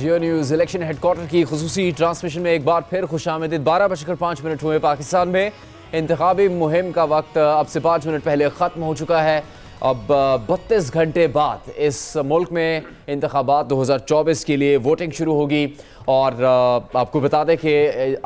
जियो news election headquarter की खुसूसी transmission में एक बार फिर खुशामदीद। 12:05 हुए। पाकिस्तान में इंतखाबी मुहिम का वक्त अब से 5 मिनट पहले ख़त्म हो चुका है। अब 32 घंटे बाद इस मुल्क में इंतखाबात 2024 के लिए वोटिंग शुरू होगी। और आपको बता दें कि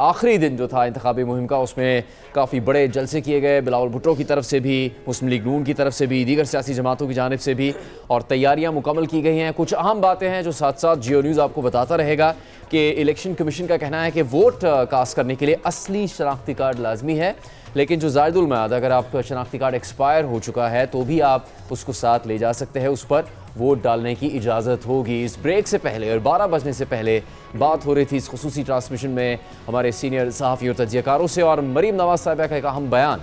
आखिरी दिन जो था इंतखाबी मुहिम का, उसमें काफ़ी बड़े जलसे किए गए, बिलावल भुट्टो की तरफ से भी, मुस्लिम लीग नून की तरफ से भी, दीगर सियासी जमातों की जानिब से भी, और तैयारियां मुकम्मल की गई हैं। कुछ अहम बातें हैं जो साथ साथ जियो न्यूज़ आपको बताता रहेगा कि इलेक्शन कमीशन का कहना है कि वोट कास्ट करने के लिए असली शनाख्ती कार्ड लाजमी है, लेकिन जो ज़ायदुल मयाद, अगर आपका शनाख्ती कार्ड एक्सपायर हो चुका है तो भी आप उसको साथ ले जा सकते हैं, उस पर वोट डालने की इजाज़त होगी। इस ब्रेक से पहले और 12 बजने से पहले बात हो रही थी इस खुसूसी ट्रांसमिशन में हमारे सीनियर सहाफ़ी और तज्ज़ियाकारों से, और मरीम नवाज़ साहिबा का एक अहम बयान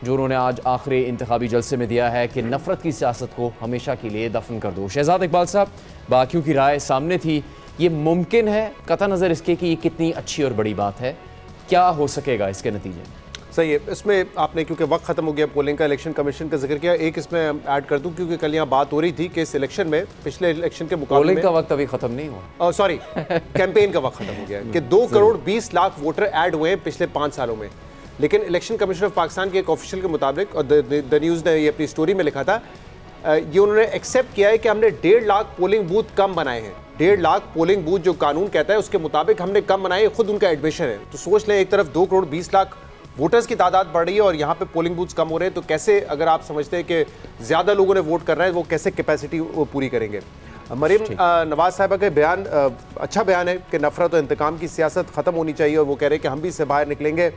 जो उन्होंने आज आखिरी इंतखाबी जलसे में दिया है कि नफ़रत की सियासत को हमेशा के लिए दफन कर दो। शहजाद इकबाल साहब, बाकियों की राय सामने थी, ये मुमकिन है कतई नज़र इसके कि ये कितनी अच्छी और बड़ी बात है, क्या हो सकेगा इसके नतीजे? सही है। इसमें आपने क्योंकि वक्त खत्म हो गया पोलिंग का, इलेक्शन कमीशन का जिक्र किया, एक इसमें ऐड कर दूं क्योंकि कल यहाँ बात हो रही थी कि इस इलेक्शन में, पिछले इलेक्शन के मुकाबले पोलिंग का वक्त अभी खत्म नहीं हुआ, सॉरी कैंपेन का वक्त खत्म हो गया कि 2 करोड़ 20 लाख वोटर ऐड हुए हैं पिछले 5 सालों में। लेकिन इलेक्शन कमीशन ऑफ पाकिस्तान के एक ऑफिशियल के मुताबिक, और द न्यूज़ ने ये अपनी स्टोरी में लिखा था, ये उन्होंने एक्सेप्ट किया है कि हमने 1.5 लाख पोलिंग बूथ कम बनाए हैं। 1.5 लाख पोलिंग बूथ जो कानून कहता है उसके मुताबिक हमने कम बनाए, खुद उनका एडमिशन है। तो सोच लें, एक तरफ 2 करोड़ 20 लाख वोटर्स की तादाद बढ़ रही है और यहाँ पे पोलिंग बूथ्स कम हो रहे हैं, तो कैसे, अगर आप समझते हैं कि ज़्यादा लोगों ने वोट कर रहे हैं, वो कैसे कैपेसिटी पूरी करेंगे? मरीम नवाज़ साहिबा का बयान अच्छा बयान है कि नफरत और इंतकाम की सियासत ख़त्म होनी चाहिए, और वो कह रहे हैं कि हम भी इससे बाहर निकलेंगे।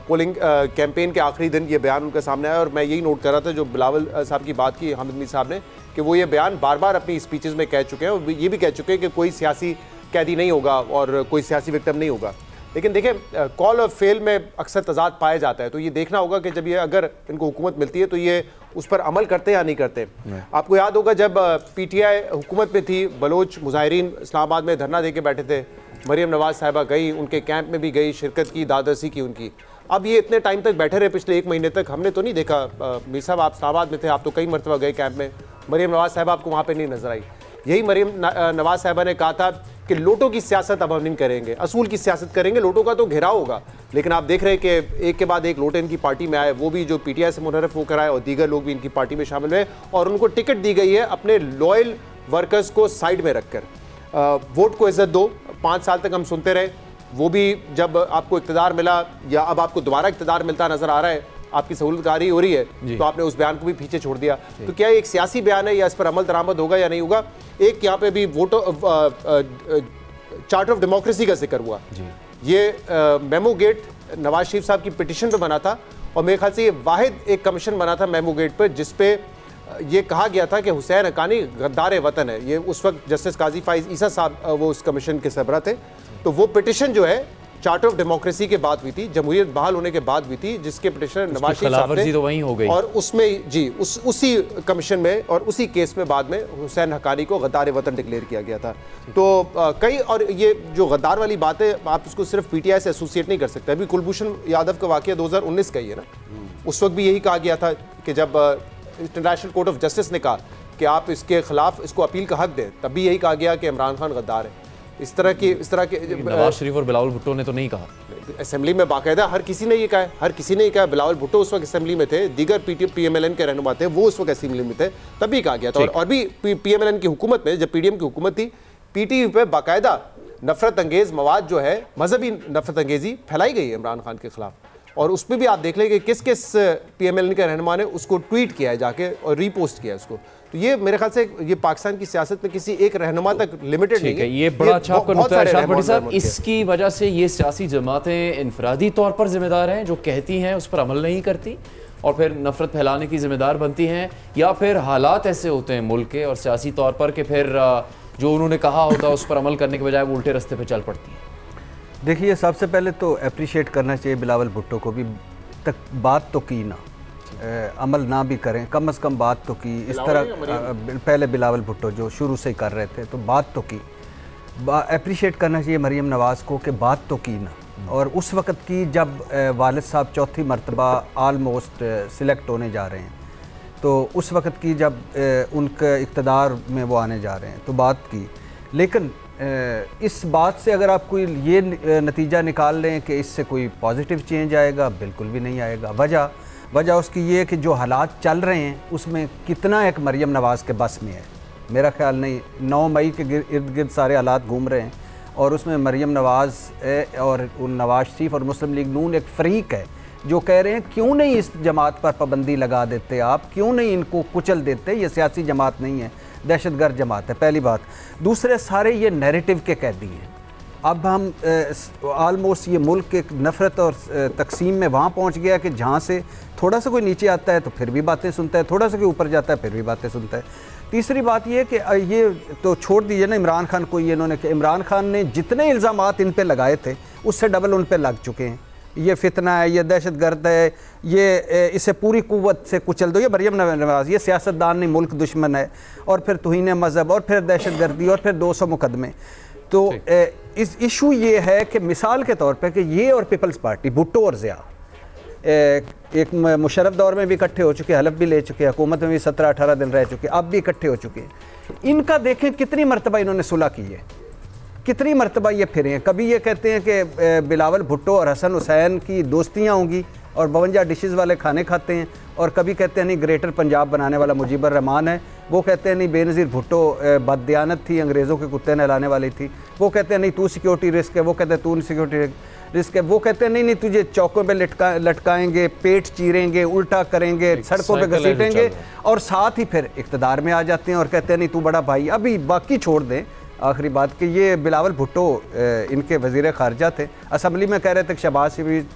पोलिंग कैंपेन के आखिरी दिन ये बयान उनके सामने आया, और मैं यही नोट कर रहा था जो बिलावल साहब की बात की हामिद मीर साहब ने, कि वो ये बयान बार बार अपनी स्पीचेस में कह चुके हैं, और ये भी कह चुके हैं कि कोई सियासी कैदी नहीं होगा और कोई सियासी विक्टिम नहीं होगा। लेकिन देखें, कॉल और फेल में अक्सर तजाद पाया जाता है, तो ये देखना होगा कि जब ये, अगर इनको हुकूमत मिलती है तो ये उस पर अमल करते या नहीं करते। आपको याद होगा जब PTI हुकूमत में थी, बलोच मुजाहिरीन इस्लामाबाद में धरना दे के बैठे थे, मरीम नवाज़ साहिबा गई, उनके कैंप में भी गई, शिरकत की, दादरसी की उनकी। अब ये इतने टाइम तक बैठे रहे, पिछले 1 महीने तक हमने तो नहीं देखा। मीर साहब, आप इस्लामाबाद में थे, आप तो कई मरतबा गए कैंप में, मरीम नवाज़ साहिबा आपको वहाँ पर नहीं नजर आई। यही मरीम नवाज़ साहिबा ने कहा था कि लोटों की सियासत अब हम नहीं करेंगे, असूल की सियासत करेंगे, लोटों का तो घेराव होगा। लेकिन आप देख रहे हैं कि एक के बाद एक लोटे इनकी पार्टी में आए, वो भी जो PTI से मुनहरफ होकर आए, और दीगर लोग भी इनकी पार्टी में शामिल हुए, और उनको टिकट दी गई है अपने लॉयल वर्कर्स को साइड में रखकर। वोट को इज्जत दो, 5 साल तक हम सुनते रहे, वो भी जब आपको इक़्तिदार मिला या अब आपको दोबारा इक़्तिदार मिलता नजर आ रहा है, आपकी सहूलतकारी हो रही है, तो आपने उस बयान को भी पीछे छोड़ दिया। तो क्या एक सियासी बयान है या इस पर अमल दरामद होगा या नहीं होगा? एक यहाँ पे भी वोटो चार्टर ऑफ डेमोक्रेसी का जिक्र हुआ, ये मेमो गेट नवाज शरीफ साहब की पिटिशन पे बना था, और मेरे ख्याल से ये वाहिद एक कमीशन बना था मेमो गेट पर जिसपे ये कहा गया था कि हुसैन हक्कानी गद्दार वतन है। ये उस वक्त जस्टिस काजी फाइज ईसा साहब वो उस कमीशन के सरबराह थे। तो वो पिटिशन जो है चार्टर ऑफ डेमोक्रेसी के बाद हुई थी, जमहूरियत बहाल होने के बाद हुई थी, जिसके पिटिशनर नवाज शरीफ साहब थे, तो वहीं हो गई। और उसमें जी उसी कमीशन में और उसी केस में बाद में हुसैन हक्कानी को गद्दार वतन डिक्लेयर किया गया था। तो कई, और ये जो गद्दार वाली बात है, आप इसको सिर्फ PTI से एसोसिएट नहीं कर सकते। अभी कुलभूषण यादव का वाकया 2019 का ही है ना, उस वक्त भी यही कहा गया था कि जब इंटरनेशनल कोर्ट ऑफ जस्टिस ने कहा कि आप इसके खिलाफ इसको अपील का हक दें, तब भी यही कहा गया कि इमरान खान गद्दार है। इस तरह के नवाज शरीफ और बिलावल भुट्टो ने तो नहीं कहा, असेंबली में बाकायदा हर किसी ने ये कहा है, हर किसी ने ये कहा। बिलावल भुट्टो उस वक्त असेंबली में थे, दीगर PMLN के रहनुमा थे, वो उस वक्त असेंबली में थे, तभी कहा गया था। और भी PMLN की हुकूमत में, जब PDM की हुकूमत थी, PTV पे बाकायदा नफरत अंगेज मवाद जो है, मजहबी नफरत अंगेजी फैलाई गई है इमरान खान के खिलाफ, और उसमें भी आप देख लें कि किस किस PMLN के रहनुमा ने उसको ट्वीट किया है जाके और रीपोस्ट किया है उसको। तो ये मेरे ख्याल से ये पाकिस्तान की सियासत में किसी एक रहनुमा तक लिमिटेड नहीं है। ये बड़ा अच्छा आपका नुक्ता है इरशाद भट्टी साहब। इसकी वजह से ये सियासी जमातें इनफरादी तौर पर जिम्मेदार हैं, जो कहती हैं उस पर अमल नहीं करती और फिर नफरत फैलाने की जिम्मेदार बनती हैं, या फिर हालात ऐसे होते हैं मुल्क के और सियासी तौर पर कि फिर जो उन्होंने कहा होता है उस पर अमल करने के बजाय वो उल्टे रास्ते पर चल पड़ती हैं? देखिए, सबसे पहले तो अप्रिशिएट करना चाहिए बिलावल भुट्टो को भी, तक बात तो की ना, अमल ना भी करें, कम से कम बात तो की। इस तरह पहले बिलावल भुट्टो जो शुरू से ही कर रहे थे, तो बात तो की। अप्रिशिएट करना चाहिए मरीम नवाज़ को कि बात तो की ना, और उस वक़्त की जब वालिद साहब चौथी मरतबा आलमोस्ट सिलेक्ट होने जा रहे हैं, तो उस वक़्त की जब उनके इक़्तिदार में वो आने जा रहे हैं, तो बात की। लेकिन इस बात से अगर आप कोई ये नतीजा निकाल लें कि इससे कोई पॉजिटिव चेंज आएगा, बिल्कुल भी नहीं आएगा। वजह उसकी ये है कि जो हालात चल रहे हैं उसमें कितना एक मरियम नवाज़ के बस में है, मेरा ख्याल नहीं। 9 मई के इर्द गिर्द सारे हालात घूम रहे हैं और उसमें मरियम नवाज़ और नवाज शरीफ और मुस्लिम लीग नून एक फ़रीक है जो कह रहे हैं क्यों नहीं इस जमात पर पाबंदी लगा देते, आप क्यों नहीं इनको कुचल देते, ये सियासी जमात नहीं है, दहशतगर्द जमात है, पहली बात। दूसरे सारे ये नैरेटिव के कैदी हैं। अब हम आलमोस्ट ये मुल्क एक नफ़रत और तकसीम में वहाँ पहुँच गया कि जहाँ से थोड़ा सा कोई नीचे आता है तो फिर भी बातें सुनता है, थोड़ा सा कोई ऊपर जाता है फिर भी बातें सुनता है। तीसरी बात ये कि ये तो छोड़ दीजिए ना इमरान खान को, ये इन्होंने कि इमरान खान ने जितने इल्ज़ामात इन पे लगाए थे उससे डबल उन पे लग चुके हैं। ये फितना है, ये दहशतगर्द है, ये इसे पूरी कुव्वत से कुचल दो, ये मरियम नवाज़, ये सियासतदान नहीं मुल्क दुश्मन है, और फिर तौहीन मज़हब, और फिर दहशतगर्दी, और फिर 200 मुकदमे। तो इस इशू ये है कि मिसाल के तौर पे कि ये और पीपल्स पार्टी, भुट्टो और ज़िया एक मुशर्रफ दौर में भी इकट्ठे हो चुके, हलफ भी ले चुके, हुकूमत में भी 17-18 दिन रह चुके, अब भी इकट्ठे हो चुके हैं। इनका देखें कितनी मरतबा इन्होंने सुलह की है, कितनी मरतबा ये फिरे हैं। कभी ये कहते हैं कि बिलावल भुट्टो और हसन हुसैन की दोस्तियाँ होंगी और 52 डिशेज़ वाले खाने खाते हैं, और कभी कहते हैं नहीं ग्रेटर पंजाब बनाने वाला मुजीबर रहमान है, वो कहते हैं नहीं बेनज़ीर भुट्टो बददियानत थी, अंग्रेज़ों के कुत्ते नहलाने वाली थी, वो कहते हैं नहीं तू सिक्योरिटी रिस्क है, वो कहते हैं तू सिक्योरिटी रिस्क है, वो कहते हैं नहीं तुझे चौकों पे लटकाएंगे, पेट चीरेंगे, उल्टा करेंगे, सड़कों पे घसीटेंगे, और साथ ही फिर इक़्तिदार में आ जाते हैं और कहते हैं नहीं तू बड़ा भाई। अभी बाकी छोड़ दें आखिरी बात कि ये बिलावल भुट्टो इनके वज़ीर ख़ारजा थे, असम्बली में कह रहे थे कि शहबाज शरीफ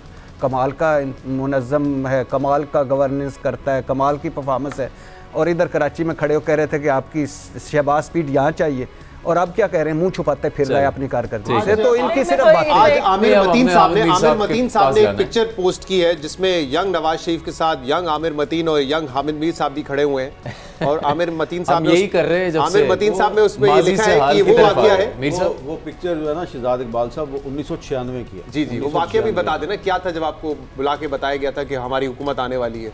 कमाल का मुनज़्ज़म है, कमाल का गवर्नेंस करता है, कमाल की परफॉर्मेंस है, और इधर कराची में खड़े हो कह रहे थे कि आपकी शहबाज स्पीड यहाँ चाहिए, और अब क्या कह रहे हैं मुंह छुपाते फिर रहे अपनी कारकर्दगी से। तो इनकी सिर्फ बात। आज आमिर मतीन साहब ने एक पिक्चर पोस्ट की है जिसमें यंग नवाज शरीफ के साथ यंग आमिर मतीन और यंग हामिद मीर साहब भी खड़े हुए हैं, और आमिर मतीन साहब यही कर रहे हैं। आमिर मतीन साहब ने उसमें ये लिखा है कि वो वाकया है, वो पिक्चर जो है ना शहजाद इकबाल साहब, वो 1996 की है। जी, वो वाकया भी बता देना क्या था जब आपको बुला के बताया गया था कि हमारी हुकूमत आने वाली है।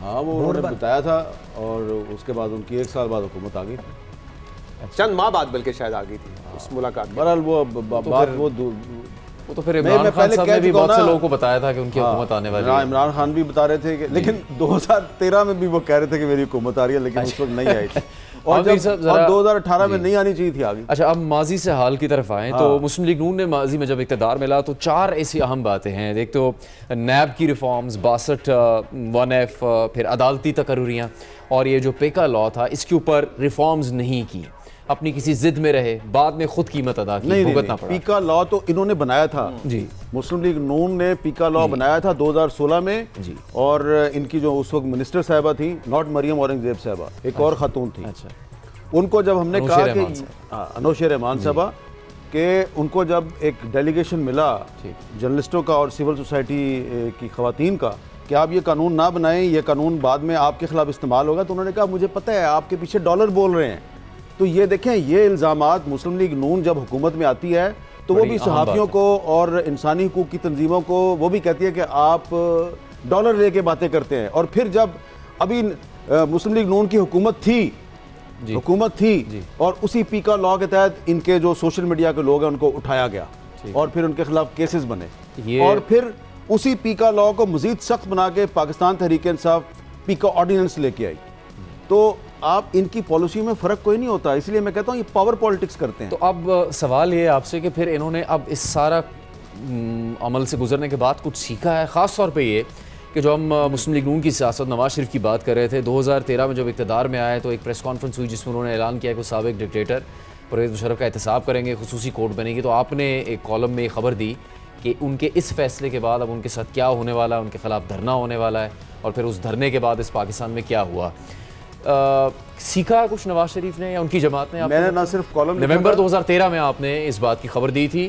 हाँ, वो उन्होंने बताया था, और उसके बाद उनकी 1 साल बाद हुकूमत आ गई, चंद माह बाद बल्कि शायद आ गई थी उस मुलाकात में। बहरहाल वो बात वो तो फिर इमरान खान साहब ने भी बहुत से लोगों को बताया था कि उनकी हुकूमत आने वाली है। इमरान खान भी बता रहे थे कि, लेकिन 2013 में भी वो कह रहे थे कि मेरी हुकूमत आ रही है, लेकिन उस वक्त नहीं आई थी, और 2018 में नहीं आनी चाहिए थी आगे। अच्छा, अब माजी से हाल की तरफ आएँ तो मुस्लिम लीग नून ने माजी में जब इक़्तिदार मिला तो 4 ऐसी अहम बातें हैं। एक तो नैब की रिफॉर्म्स, 62 1F, फिर अदालती तकर्रियाँ, और ये जो पेका लॉ था इसके ऊपर रिफॉर्म्स नहीं की, अपनी किसी जिद में रहे, बाद में खुद कीमत अदा की, भुगतना पड़ा। पीका लॉ तो इन्होंने बनाया था जी, मुस्लिम लीग नून ने पीका लॉ बनाया था 2016 में जी, और इनकी जो उस वक्त मिनिस्टर साहिबा थी, नॉट मरियम औरंगजेब साहिबा, एक और खातून थी। अच्छा, उनको जब हमने कहा कि अनोशे रहमान साहिबा के, उनको जब एक डेलीगेशन मिला जर्नलिस्टों का और सिविल सोसाइटी की खवातीन का कि आप ये कानून ना बनाएं, ये कानून बाद में आपके खिलाफ इस्तेमाल होगा, तो उन्होंने कहा मुझे पता है आपके पीछे डॉलर बोल रहे हैं। तो ये देखें, ये इल्ज़ामात मुस्लिम लीग नून जब हुकूमत में आती है तो वो भी सहाफ़ियों को और इंसानी हकूक़ की तंजीमों को वो भी कहती है कि आप डॉलर लेके बातें करते हैं। और फिर जब अभी मुस्लिम लीग नून की हुकूमत थी और उसी पीका लॉ के तहत इनके जो सोशल मीडिया के लोग हैं उनको उठाया गया और फिर उनके खिलाफ केसेस बने, और फिर उसी पीका लॉ को मज़ीद सख्त बना के पाकिस्तान तहरीक इंसाफ पीका ऑर्डिनेंस लेके आई। तो आप इनकी पॉलिसी में फ़र्क कोई नहीं होता, इसलिए मैं कहता हूँ ये पावर पॉलिटिक्स करते हैं। तो अब सवाल ये आपसे कि फिर इन्होंने अब इस सारा अमल से गुजरने के बाद कुछ सीखा है, ख़ास तौर पे ये कि जो हम मुस्लिम लीग नून की सियासत नवाज शरीफ की बात कर रहे थे, 2013 में जब इक़्तिदार में आए तो एक प्रेस कॉन्फ्रेंस हुई जिसमें उन्होंने ऐलान किया कि साबिक़ डिक्टेटर परवेज़ मुशर्रफ का एहतसाब करेंगे, खुसूसी कोर्ट बनेगी। तो आपने एक कॉलम में खबर दी कि उनके इस फैसले के बाद अब उनके साथ क्या होने वाला है, उनके खिलाफ धरना होने वाला है, और फिर उस धरने के बाद इस पाकिस्तान में क्या हुआ। सीखा कुछ नवाज शरीफ ने या उनकी जमात ने? मैंने ना सिर्फ कॉलम, नवंबर 2013 में आपने इस बात की खबर दी थी,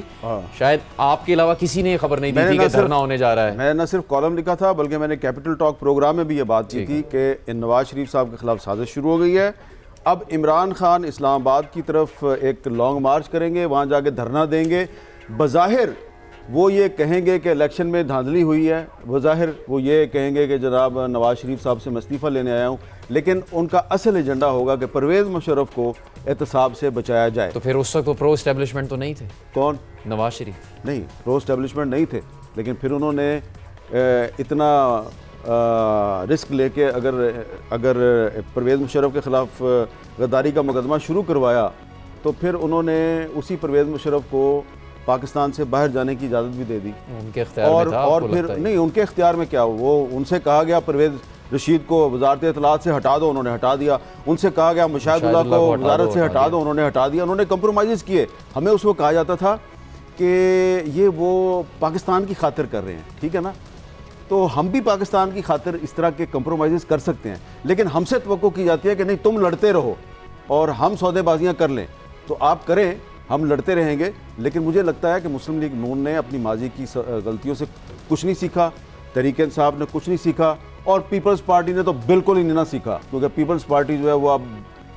शायद आपके अलावा किसी ने खबर नहीं दी थी कि धरना होने जा रहा है। मैंने ना सिर्फ कॉलम लिखा था बल्कि मैंने कैपिटल टॉक प्रोग्राम में भी ये बात की थी कि नवाज शरीफ साहब के खिलाफ साजिश शुरू हो गई है। अब इमरान खान इस्लामाबाद की तरफ एक लॉन्ग मार्च करेंगे, वहाँ जाके धरना देंगे। बज़ाहिर वो ये कहेंगे कि इलेक्शन में धांधली हुई है, बज़ाहिर वो ये कहेंगे कि जनाब नवाज शरीफ साहब से मैं इस्तीफ़ा लेने आया हूँ, लेकिन उनका असल एजेंडा होगा कि परवेज़ मुशर्रफ को एहतसाब से बचाया जाए। तो फिर उस वक्त वो प्रो एस्टेब्लिशमेंट तो नहीं थे? कौन? नवाज शरीफ। नहीं, प्रो एस्टेब्लिशमेंट नहीं थे, लेकिन फिर उन्होंने इतना रिस्क लेके अगर परवेज़ मुशर्रफ के ख़िलाफ़ गद्दारी का मुकदमा शुरू करवाया तो फिर उन्होंने उसी परवेज़ मुशर्रफ को पाकिस्तान से बाहर जाने की इजाज़त भी दे दी। उनके इख्तियार में था, और फिर नहीं, उनके इख्तियार में क्या, वो उनसे कहा गया परवेज़ रशीद को वजारत इत्तलात से हटा दो, उन्होंने हटा दिया। उनसे कहा गया मुशाहिदुल्लाह को वजारत से हटा दो, उन्होंने हटा दिया। उन्होंने कंप्रोमाइज़ किए। हमें उस वक्त कहा जाता था कि ये वो पाकिस्तान की खातिर कर रहे हैं, ठीक है ना, तो हम भी पाकिस्तान की खातिर इस तरह के कंप्रोमाइज़ कर सकते हैं, लेकिन हमसे तवक्को की जाती है कि नहीं, तुम लड़ते रहो और हम सौदेबाजियाँ कर लें। तो आप करें, हम लड़ते रहेंगे। लेकिन मुझे लगता है कि मुस्लिम लीग नून ने अपनी माजी की गलतियों से कुछ नहीं सीखा, तहरीक इंसाफ ने कुछ नहीं सीखा, और पीपल्स पार्टी ने तो बिल्कुल ही नहीं सीखा, क्योंकि पीपल्स पार्टी जो है वो अब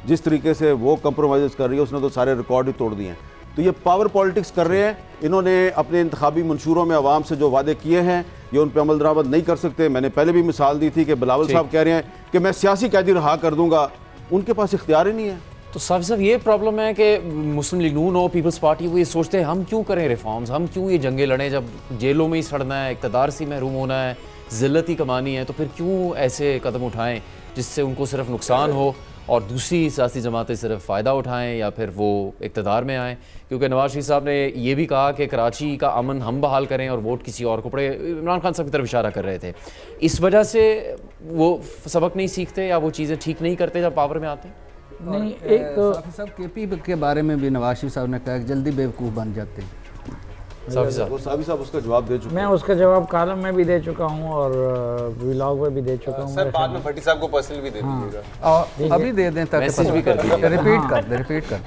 जिस तरीके से वो कंप्रोमाइज़ कर रही है उसने तो सारे रिकॉर्ड ही तोड़ दिए हैं। तो ये पावर पॉलिटिक्स कर रहे हैं। इन्होंने अपने इंतखाबी मंशूरों में आवाम से जो वादे किए हैं ये उन पर अमल दरामद नहीं कर सकते। मैंने पहले भी मिसाल दी थी कि बिलावल साहब कह रहे हैं कि मैं सियासी कैदी रहा कर दूंगा, उनके पास इख्तियार ही नहीं है। तो साहब ये प्रॉब्लम है कि मुस्लिम लीग नून और पीपल्स पार्टी वो ये सोचते हैं हम क्यों करें रिफॉर्म्स, हम क्यों ये जंगें लड़ें, जब जेलों में ही सड़ना है, इक़्तिदार से महरूम होना है, ज़िल्लत ही कमानी है, तो फिर क्यों ऐसे कदम उठाएं जिससे उनको सिर्फ नुकसान हो और दूसरी सियासी जमातें सिर्फ फ़ायदा उठाएं या फिर वो इक़्तिदार में आएँ। क्योंकि नवाज शरीफ साहब ने ये भी कहा कि कराची का अमन हम बहाल करें और वोट किसी और को पड़े। इमरान खान साहब की तरफ इशारा कर रहे थे। इस वजह से वो सबक नहीं सीखते या वो चीज़ें ठीक नहीं करते जब पावर में आते? नहीं, एक तो साहब केपी के बारे में भी नवाज शरीफ साहब ने कहा कि जल्दी बेवकूफ़ बन जाते हैं। साहब उसका जवाब दे चुके हैं। मैं उसका जवाब कॉलम में भी दे चुका हूँ और व्लॉग में भी दे चुका हूँ। सर बाद में भट्टी साहब को पर्सनल भी दे दीजिएगा। और अभी दे दें ताकि मैसेज भी कर दीजिए, रिपीट कर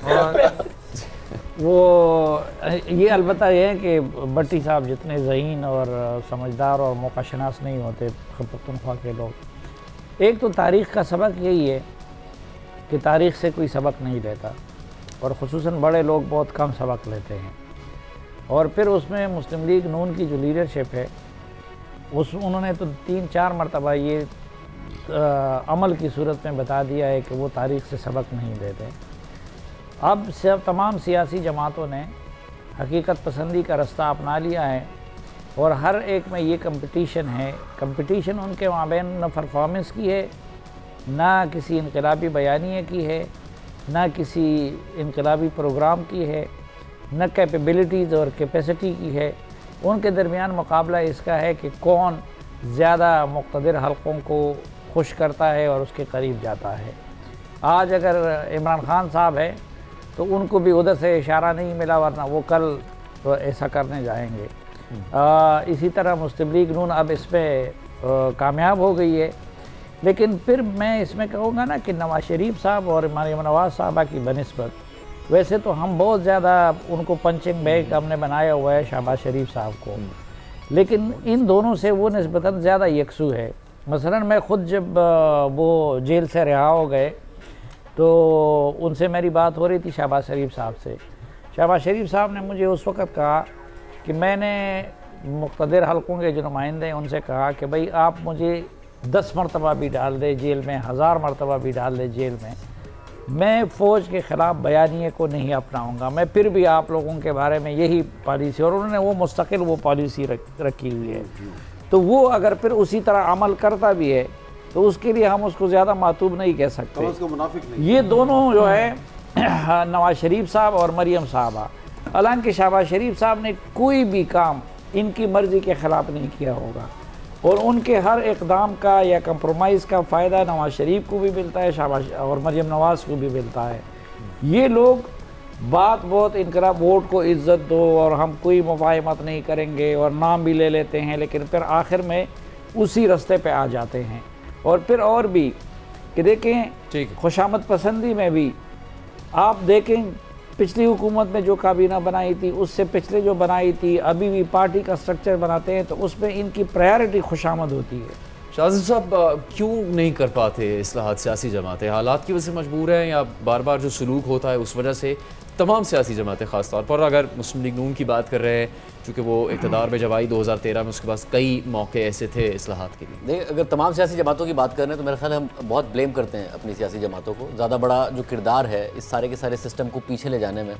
वो ये अलबत्ता ये है कि भट्टी साहब जितने ज़हीन और समझदार और मौकाशनास नहीं होते पख्तूनख्वा के लोग, एक तो तारीख़ का सबक यही है कि तारीख़ से कोई सबक नहीं लेता और ख़ुसूसन बड़े लोग बहुत कम सबक लेते हैं। और फिर उसमें मुस्लिम लीग नून की जो लीडरशिप है उन्होंने तो 3-4 मरतबा ये अमल की सूरत में बता दिया है कि वो तारीख़ से सबक नहीं लेते। अब सब तमाम सियासी जमातों ने हकीकत पसंदी का रास्ता अपना लिया है और हर एक में ये कंपटीशन है। कंपटीशन उनके माबैन न परफॉर्मेंस की है, ना किसी इनकलाबी बयानिए की है, ना किसी इनकलाबी प्रोग्राम की है, न कैपेबिलिटीज़ और कैपेसिटी की है। उनके दरमियान मुकाबला इसका है कि कौन ज़्यादा मुक़्तदिर हलक़ों को खुश करता है और उसके करीब जाता है। आज अगर इमरान खान साहब है तो उनको भी उधर से इशारा नहीं मिला, वरना वो कल तो ऐसा करने जाएंगे। इसी तरह मुस्लिम लीग नून अब इसमें कामयाब हो गई है। लेकिन फिर मैं इसमें कहूँगा ना कि नवाज शरीफ साहब और मरियम नवाज़ साहबा की बनिस्बत, वैसे तो हम बहुत ज़्यादा उनको पंचिंग बैग हमने बनाया हुआ है शहबाज शरीफ साहब को, लेकिन इन दोनों से वो निस्बतन ज़्यादा यकसू है। मसलन मैं ख़ुद जब वो जेल से रिहा हो गए तो उनसे मेरी बात हो रही थी शहबाज शरीफ साहब से। शहबाज शरीफ साहब ने मुझे उस वक़्त कहा कि मैंने मुक़्तदिर हलकों के जो नुमाइंदे हैं उनसे कहा कि भाई आप मुझे 10 मरतबा भी डाल दे जेल में, 1000 मरतबा भी डाल दे जेल में, मैं फ़ौज के ख़िलाफ़ बयानिए को नहीं अपनाऊंगा, मैं फिर भी आप लोगों के बारे में यही पॉलिसी, और उन्होंने वो मुस्तकिल वो पॉलिसी रखी हुई है। तो वो अगर फिर उसी तरह अमल करता भी है तो उसके लिए हम उसको ज़्यादा मातूब नहीं कह सकते। उसको मुनाफिक नहीं। ये दोनों जो है नवाज शरीफ साहब और मरियम साहबा, हालांकि शहबाज शरीफ साहब ने कोई भी काम इनकी मर्ज़ी के ख़िलाफ़ नहीं किया होगा और उनके हर इक़दाम का या कंप्रोमाइज़ का फ़ायदा नवाज शरीफ को भी मिलता है, शहबाज और मरियम नवाज़ को भी मिलता है। ये लोग बात बहुत इनकरा वोट को इज़्ज़त दो और हम कोई मुफाहमत नहीं करेंगे और नाम भी ले लेते हैं, लेकिन फिर आखिर में उसी रास्ते पे आ जाते हैं। और फिर और भी कि देखें खुशामद पसंदी में भी आप देखें पिछली हुकूमत में जो काबीना बनाई थी, उससे पिछले जो बनाई थी, अभी भी पार्टी का स्ट्रक्चर बनाते हैं तो उसमें इनकी प्रायोरिटी खुशामद होती है। शाजिब साहब, क्यों नहीं कर पाते इस्लाहात सियासी जमातें? हालात की वजह से मजबूर हैं या बार बार जो सलूक होता है उस वजह से? तमाम सियासी जमातें ख़ास तौर पर, अगर मुस्लिम लीग नून की बात कर रहे हैं, चूँकि वो इक़्तिदार में जब आई 2013 में, उसके पास कई मौके ऐसे थे इस्लाहात के लिए। नहीं, अगर तमाम सियासी जमातों की बात कर रहे हैं तो मेरा ख्याल है हम बहुत ब्लेम करते हैं अपनी सियासी जमातों को। ज़्यादा बड़ा जो किरदार है इस सारे के सारे सिस्टम को पीछे ले जाने में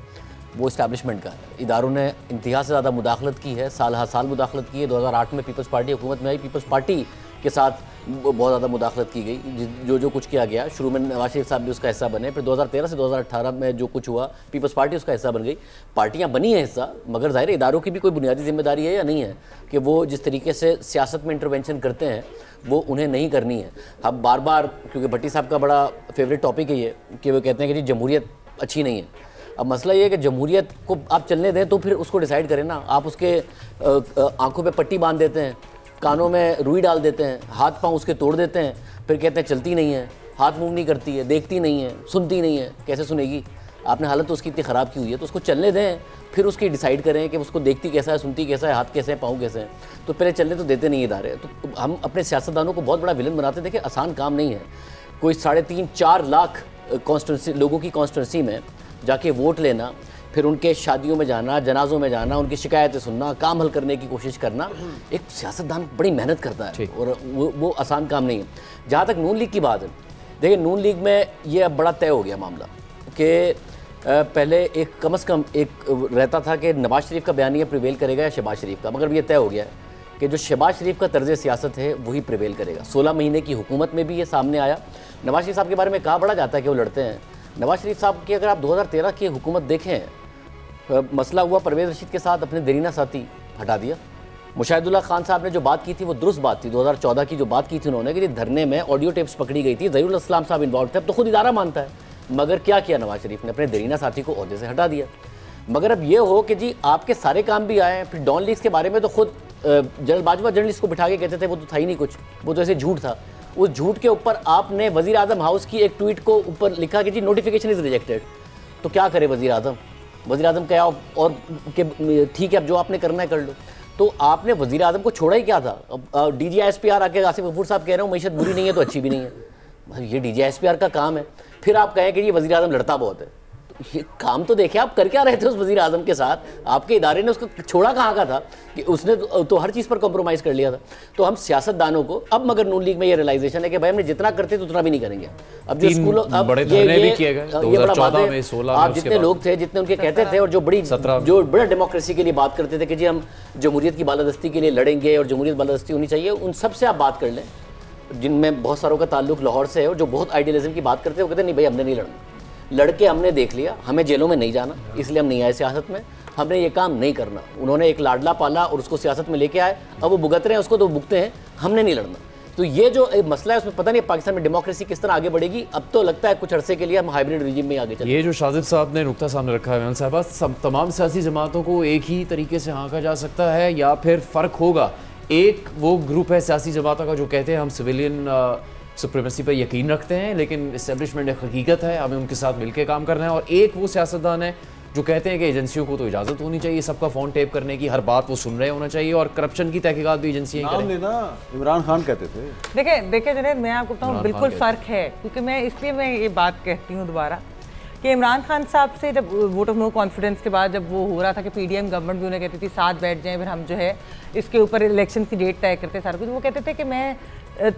वो इस्टेब्लिशमेंट का है। इदारों ने इंतहा से ज़्यादा मुदाखलत की है, साल हर साल मुदाखलत की है। 2008 में पीपल्स पार्टी हुकूमत में आई, पीपल्स पार्टी के साथ बहुत ज़्यादा मुदाखलत की गई। जो कुछ किया गया, शुरू में नवाज शरीफ साहब भी उसका हिस्सा बने, फिर 2013 से 2018 में जो कुछ हुआ पीपल्स पार्टी उसका हिस्सा बन गई। पार्टियां बनी हैं हिस्सा, मगर ज़ाहिर इदारों की भी कोई बुनियादी जिम्मेदारी है या नहीं है कि वो जिस तरीके से सियासत में इंटरवेंशन करते हैं वो उन्हें नहीं करनी है। अब बार बार, क्योंकि भट्टी साहब का बड़ा फेवरेट टॉपिक है ये कि वो कहते हैं कि जी जमहूरियत अच्छी नहीं है। अब मसला ये है कि जमहूरियत को आप चलने दें तो फिर उसको डिसाइड करें ना। आप उसके आंखों पे पट्टी बांध देते हैं, कानों में रुई डाल देते हैं, हाथ पांव उसके तोड़ देते हैं, फिर कहते हैं चलती नहीं है, हाथ मूव नहीं करती है, देखती नहीं है, सुनती नहीं है। कैसे सुनेगी? आपने हालत तो उसकी इतनी ख़राब की हुई है, तो उसको चलने दें, फिर उसकी डिसाइड करें कि उसको देखती कैसा है, सुनती कैसा है, हाथ कैसे हैं, पाँव कैसे हैं। तो पहले चलने तो देते नहीं इदारे। तो हम अपने सियासतदानों को बहुत बड़ा विलन बनाते थे कि आसान काम नहीं है। कोई 3.5-4 लाख कॉन्स्टिट्यूंसी लोगों की कॉन्स्टिट्यूंसी में जाके वोट लेना, फिर उनके शादियों में जाना, जनाजों में जाना, उनकी शिकायतें सुनना, काम हल करने की कोशिश करना, एक सियासतदान बड़ी मेहनत करता है और वो आसान काम नहीं है। जहाँ तक नून लीग की बात है, देखिए नून लीग में ये अब बड़ा तय हो गया मामला कि पहले एक कम से कम एक रहता था कि नवाज शरीफ का बयानिया प्रिवेल करेगा या शहबाज शरीफ का, मगर ये तय हो गया है कि जो शहबाज शरीफ का तर्ज सियासत है वही प्रिवेल करेगा। 16 महीने की हुकूमत में भी ये सामने आया। नवाज शरीफ साहब के बारे में कहा बड़ा जाता है कि वो लड़ते हैं। नवाज शरीफ साहब की अगर आप 2013 की हुकूमत देखें, मसला हुआ परवेज़ रशीद के साथ अपने देरीना साथी हटा दिया। मुशाहिदुल्लाह खान साहब ने जो बात की थी वो दुरुस्त बात थी। 2014 की जो बात की थी उन्होंने कि धरने में ऑडियो टेप्स पकड़ी गई थी, ज़हीरुल इस्लाम साहब इन्वॉल्व थे, अब तो खुद इदारा मानता है। मगर क्या किया नवाज शरीफ ने? अपने देरीना साथी को ओहदे से हटा दिया। मगर अब ये हो कि जी आपके सारे काम भी आए। फिर डॉन लीग्स के बारे में तो खुद जनरल बाजवा जर्नलिस्ट को बिठा के कहते थे वो तो था ही नहीं कुछ, वो तो ऐसे झूठ था। उस झूठ के ऊपर आपने वज़ीर आज़म हाउस की एक ट्वीट को ऊपर लिखा कि जी नोटिफिकेशन इज़ रिजेक्टेड। तो क्या करे वज़ीर आज़म? वज़ीर आज़म क्या और कि ठीक है अब जो आपने करना है कर लो। तो आपने वज़ीर आज़म को छोड़ा ही क्या था? अब DGISPR आके आसिफ गफूर साहब कह रहे हो मैशत बुरी नहीं है तो अच्छी भी नहीं है। ये DGISPR का काम है। फिर आप कहें कि ये वज़ीर आज़म लड़ता बहुत है। ये काम तो देखिए आप कर क्या रहे थे उस वज़ीर आज़म के साथ? आपके इदारे ने उसको छोड़ा कहाँ का था कि उसने तो हर चीज़ पर कॉम्प्रोमाइज़ कर लिया था। तो हम सियासतदानों को अब मगर नून लीग में ये रियलाइजेशन है कि भाई हमने जितना करते थे उतना भी नहीं करेंगे। अब जो स्कूलों अब ये बड़ा बात है, आप जितने लोग थे जितने उनके कहते थे और जो बड़ा डेमोक्रेसी के लिए बात करते थे कि जी हम जमहूरियत की बालादस्ती के लिए लड़ेंगे और जमहूरियत बालादस्ती होनी चाहिए, उन सब से आप बात कर लें जिनमें बहुत सारों का ताल्लुक लाहौर से है और जो बहुत आइडियलिज्म की बात करते हैं। वो कहते नहीं भाई हमने नहीं लड़ना, लड़के हमने देख लिया, हमें जेलों में नहीं जाना, इसलिए हम नहीं आए सियासत में, हमने ये काम नहीं करना। उन्होंने एक लाडला पाला और उसको सियासत में लेके आए, अब वो भुगत रहे हैं उसको, तो भुगते हैं, हमने नहीं लड़ना। तो ये जो एक मसला है उसमें पता नहीं पाकिस्तान में डेमोक्रेसी किस तरह आगे बढ़ेगी। अब तो लगता है कुछ अरसे के लिए हम हाइब्रिड रिजीम में आगे चलें। ये जो शाजिब साहब ने नुक्ता सामने रखा है साहब, तमाम सियासी जमातों को एक ही तरीके से हाँका जा सकता है या फिर फ़र्क होगा? एक वो ग्रुप है सियासी जमातों का जो कहते हैं हम सिविलियन सुप्रीमेसी पर यकीन रखते हैं लेकिन इस्टेब्लिशमेंट एक हकीकत है, हमें उनके साथ मिलकर काम करना है। और एक वो सियासतदान है जो कहते हैं कि एजेंसियों को तो इजाज़त होनी चाहिए सबका फ़ोन टेप करने की, हर बात वो सुन रहे होना चाहिए और करप्शन की तहकीकात भी एजेंसियाँ करें। इमरान खान कहते थे। देखिए जुनैद, मैं आपको बताऊँ बिल्कुल फ़र्क है, क्योंकि मैं ये बात कहती हूँ दोबारा कि इमरान खान साहब से जब वोट ऑफ नो कॉन्फिडेंस के बाद जब वो हो रहा था कि PDM गवर्नमेंट भी उन्हें कहती थी साथ बैठ जाएं, फिर हम जो है इसके ऊपर इलेक्शन की डेट तय करते सारा कुछ, वो कहते थे कि मैं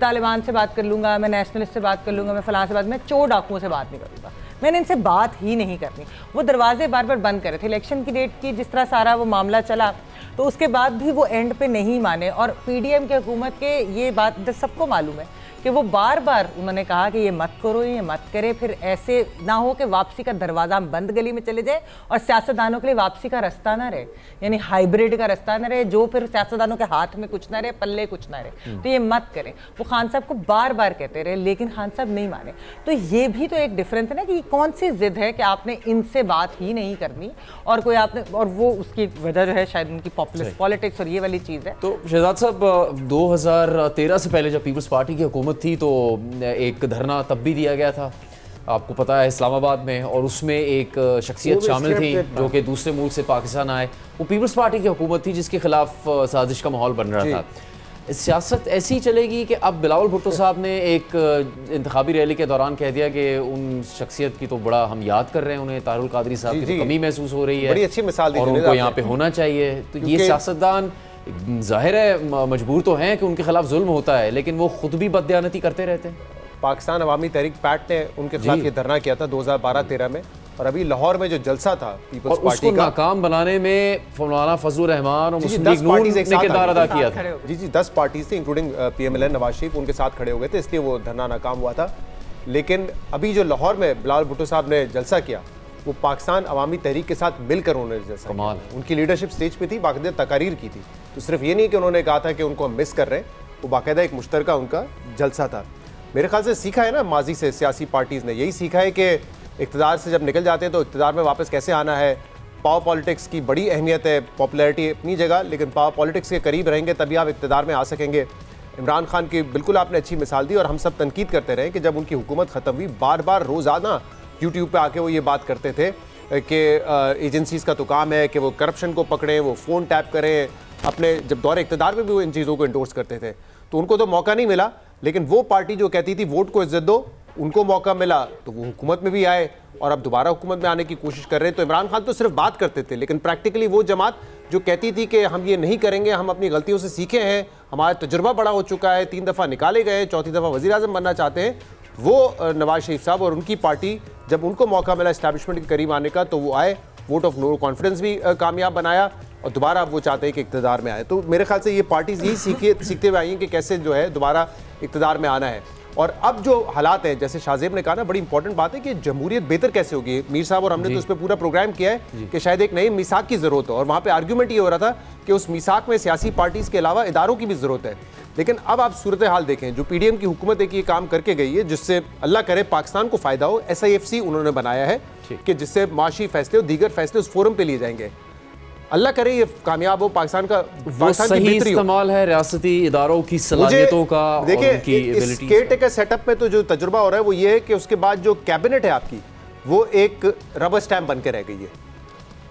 तालिबान से बात कर लूँगा, मैं नेशनलिस्ट से बात कर लूँगा, मैं फलां से बात, मैं चोर डाकुओं से बात नहीं करूँगा, मैंने इनसे बात ही नहीं करनी। वो दरवाजे बार बार बंद करे थे। इलेक्शन की डेट की जिस तरह सारा वो मामला चला तो उसके बाद भी वो एंड पे नहीं माने। और PDM की हुकूमत के ये बात सबको मालूम है कि वो बार बार उन्होंने कहा कि ये मत करो, ये मत करे, फिर ऐसे ना हो कि वापसी का दरवाज़ा हम बंद गली में चले जाए और सियासतदानों के लिए वापसी का रास्ता ना रहे, यानी हाइब्रिड का रास्ता ना रहे, जो फिर सियासतदानों के हाथ में कुछ ना रहे, पल्ले कुछ ना रहे। तो ये मत करें, वो खान साहब को बार बार कहते रहे, लेकिन खान साहब नहीं माने। तो ये भी तो एक डिफरेंस है ना कि कौन सी जिद है कि आपने इनसे बात ही नहीं करनी और कोई आपने, और वो उसकी वजह जो है शायद उनकी पॉपुलिस्ट पॉलिटिक्स और ये वाली चीज़ है। तो शहजाद साहब 2013 से पहले जब पीपल्स पार्टी की हुकूमत थी तो एक धरना तब भी दिया गया था, आपको पता है, इस्लामाबाद में, और उसमें एक शख्सियत शामिल थी जो कि दूसरे मुल्क से पाकिस्तान आए। वो पीपल्स पार्टी की हुकूमत थी जिसके खिलाफ साजिश का माहौल बन रहा था। सियासत ऐसी चलेगी कि अब बिलावल भुट्टो साहब ने एक इंतखाबी रैली के दौरान कह दिया कि उन शख्सियत की तो बड़ा हम याद कर रहे हैं, उन्हें तारुल कादरी साहब की तो कमी महसूस हो रही है, बड़ी अच्छी मिसाल दी और उनको यहाँ पे होना चाहिए। तो ये सियासतदान जाहिर है मजबूर तो हैं कि उनके खिलाफ जुल्म होता है, लेकिन वो खुद भी बददियानती करते रहते हैं। पाकिस्तान अवामी तहरीक पैट ने उनके खिलाफ ये धरना किया था 2012-13 में, और अभी लाहौर में जो जलसा था पीपल्स पार्टी का, नाकाम बनाने में मौलाना फजलुर रहमान और मुस्लिम लीग नून ने किरदार अदा किया था। जी 10 पार्टीज थी इंक्लूडिंग PMLN नवाज शरीफ, उनके साथ खड़े हो गए थे, इसलिए वो धरना नाकाम हुआ था। लेकिन अभी जो लाहौर में बिलावल भुट्टो साहब ने जलसा किया, वो पाकिस्तान अवामी तहरीक के साथ मिलकर उन्होंने जलसा किया। उनकी लीडरशिप स्टेज पे थी, बाकायदा तकारीर की थी। तो सिर्फ ये नहीं कि उन्होंने कहा था कि उनको हम मिस कर रहे हैं, वो बाकायदा एक मुश्तरका उनका जलसा था। मेरे ख्याल से सीखा है ना माजी से सियासी पार्टीज़ ने, यही सीखा है कि इक़्तिदार से जब निकल जाते हैं तो इक़्तिदार में वापस कैसे आना है। पावर पॉलिटिक्स की बड़ी अहमियत है, पॉपुलैरिटी अपनी जगह, लेकिन पावर पॉलिटिक्स के करीब रहेंगे तभी आप इक़्तिदार में आ सकेंगे। इमरान खान की बिल्कुल आपने अच्छी मिसाल दी, और हम सब तनकीद करते रहे कि जब उनकी हुकूमत ख़त्म हुई, बार बार रोज़ाना यूट्यूब पर आके वो ये बात करते थे कि एजेंसीज़ का तो काम है कि वो करप्शन को पकड़ें, वो फ़ोन टैप करें। अपने जब दौरे इक़्तिदार में भी वो इन चीज़ों को इंडोर्स करते थे, तो उनको तो मौका नहीं मिला। लेकिन वो पार्टी जो कहती थी वोट को इज्जत दो, उनको मौका मिला तो वो हुकूमत में भी आए, और अब दोबारा हुकूमत में आने की कोशिश कर रहे हैं। तो इमरान खान तो सिर्फ बात करते थे, लेकिन प्रैक्टिकली वो जमात जो कहती थी कि हम ये नहीं करेंगे, हम अपनी गलतियों से सीखे हैं, हमारा तजुर्बा बड़ा हो चुका है, 3 दफ़ा निकाले गए, 4थी दफ़ा वज़ीर आज़म बनना चाहते हैं, वो नवाज शरीफ साहब और उनकी पार्टी, जब उनको मौका मिला इस्टेब्लिशमेंट के करीब आने का, तो वो आए, वोट ऑफ नो कॉन्फिडेंस भी कामयाब बनाया, और दोबारा अब वो चाहते हैं कि इक़्तिदार में आए। तो मेरे ख्याल से ये पार्टीज़ यही सीखते हुए आई हैं कि कैसे जो है दोबारा इक़्तिदार में आना है। और अब जो हालात हैं, जैसे शाहजेब ने कहा ना, बड़ी इंपॉर्टेंट बात है कि जमहूरियत बेहतर कैसे होगी। मीर साहब और हमने तो उस पर पूरा प्रोग्राम किया है कि शायद एक नई मिसाक की ज़रूरत हो, और वहाँ पे आर्ग्यूमेंट ये हो रहा था कि उस मिसाक में सियासी पार्टीज़ के अलावा इदारों की भी ज़रूरत है। लेकिन अब आप सूरत हाल देखें, जो PDM की हुकूमत एक ये काम करके गई है, जिससे अल्लाह करे पाकिस्तान को फ़ायदा हो। SIFC उन्होंने बनाया है कि जिससे माशी फैसले और दीगर फैसले उस फोरम पर लिए जाएंगे। अल्लाह करे ये कामयाब हो, पाकिस्तान का सही इस्तेमाल है रियासती इदारों की सलाहियतों का। देखिए इस केयरटेकर सेटअप में तो जो तजुर्बा हो रहा है वो ये है कि उसके बाद जो कैबिनेट है आपकी, वो एक रबर स्टैम्प बन के रह गई है।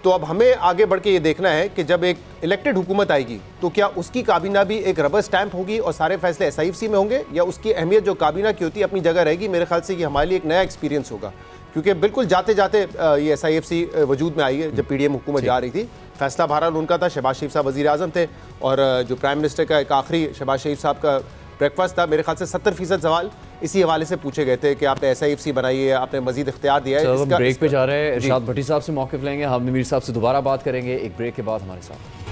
तो अब हमें आगे बढ़ के ये देखना है कि जब एक इलेक्टेड हुकूमत आएगी तो क्या उसकी काबीना भी एक रबर स्टैम्प होगी और सारे फैसले SIFC में होंगे, या उसकी अहमियत जो काबीना की होती है अपनी जगह रहेगी। मेरे ख्याल से ये हमारे लिए एक नया एक्सपीरियंस होगा, क्योंकि बिल्कुल जाते जाते ये SIFC वजूद में आई है। जब PDM हुकूमत जा रही थी, फैसला बहरहाल उनका था, शहबाज शरीफ साहब वज़ीर आज़म थे, और जो प्राइम मिनिस्टर का एक आखिरी शहबाज शरीफ साहब का ब्रेकफास्ट था। मेरे ख्याल से 70% सवाल इसी हवाले से पूछे गए थे कि आपने SIFC बनाई है, आपने मजीद इख्तियार दिया है। हम ब्रेक पे जा रहे हैं, इरशाद भट्टी साहब से मौक़िफ़ लेंगे, हम मीर साहब से दोबारा बात करेंगे एक ब्रेक के बाद। हमारे साथ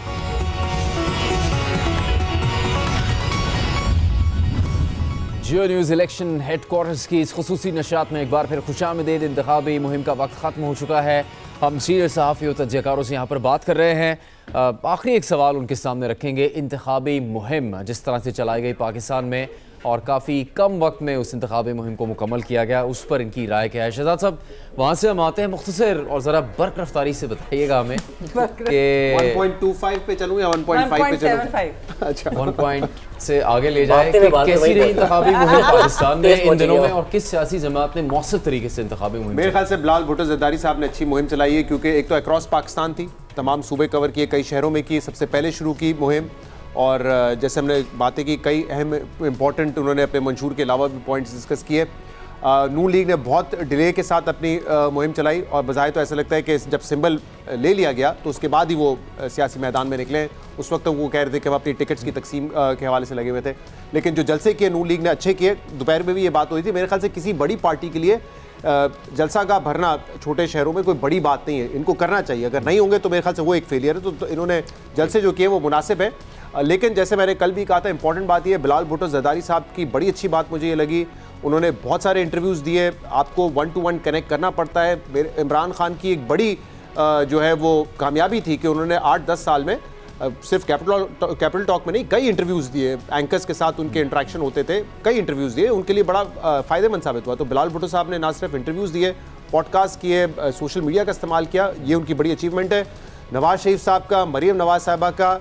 जियो न्यूज़ इलेक्शन हेडक्वार्टर्स की इस खुसूसी नशरियात में एक बार फिर खुशामदीद। इंतखाबी मुहिम का वक्त ख़त्म हो चुका है। हम सीनियर सहाफ़ी और तजज़ियाकारों से यहाँ पर बात कर रहे हैं। आखिरी एक सवाल उनके सामने रखेंगे। इंतखाबी मुहिम जिस तरह से चलाई गई पाकिस्तान में, और काफ़ी कम वक्त में उस इंतखाबी मुहिम को मुकम्मल किया गया, उस पर इनकी राय क्या है। शहजाद साहब, वहाँ से हम आते हैं, मुख्तसर और ज़रा बर्क रफ्तारी से बताइएगा हमें कि 1.25 पे चलूँ या 1.5 पे चलूँ? अच्छा, 1 पॉइंट से आगे ले जाए कि कैसी रही इंतखाबी मुहिम पाकिस्तान में इन दिनों में, और किस सियासी जमात ने मौसर तरीके से इंतखाबी मुहिम? मेरे ख्याल से बिलावल भुट्टो ज़रदारी साहब ने अच्छी मुहिम चलाई है, क्योंकि एक तो अक्रॉस पाकिस्तान थी, तमाम सूबे कवर किए, कई शहरों में की, सबसे पहले शुरू की मुहिम। और जैसे हमने बातें की, कई अहम इंपॉर्टेंट उन्होंने अपने मंशूर के अलावा भी पॉइंट्स डिस्कस किए। नून लीग ने बहुत डिले के साथ अपनी मुहिम चलाई, और बज़ाहिर तो ऐसा लगता है कि जब सिंबल ले लिया गया तो उसके बाद ही वो सियासी मैदान में निकले। उस वक्त तो वो कह रहे थे कि हम अपनी टिकट्स की तकसीम के हवाले से लगे हुए थे, लेकिन जो जलसे किए नून लीग ने अच्छे किए। दोपहर में भी ये बात हुई थी। मेरे ख्याल से किसी बड़ी पार्टी के लिए जलसा का भरना छोटे शहरों में कोई बड़ी बात नहीं है, इनको करना चाहिए। अगर नहीं होंगे तो मेरे ख्याल से वो एक फेलियर है। तो इन्होंने जलसे जो किए वो मुनासिब है। लेकिन जैसे मैंने कल भी कहा था, इंपॉर्टेंट बात यह है, बिलावल भुट्टो ज़रदारी साहब की बड़ी अच्छी बात मुझे ये लगी, उन्होंने बहुत सारे इंटरव्यूज़ दिए। आपको 1 to 1 कनेक्ट करना पड़ता है। इमरान खान की एक बड़ी जो है वो कामयाबी थी कि उन्होंने 8-10 साल में सिर्फ कैपिटल टॉक में नहीं, कई इंटरव्यूज़ दिए, एंकर्स के साथ उनके इंटरेक्शन होते थे, कई इंटरव्यूज़ दिए, उनके लिए बड़ा फ़ायदेमंद साबित हुआ। तो बिलावल भुट्टो साहब ने ना सिर्फ इंटरव्यूज़ दिए, पॉडकास्ट किए, सोशल मीडिया का इस्तेमाल किया, ये उनकी बड़ी अचीवमेंट है। नवाज शरीफ साहब का, मरीम नवाज साहबा का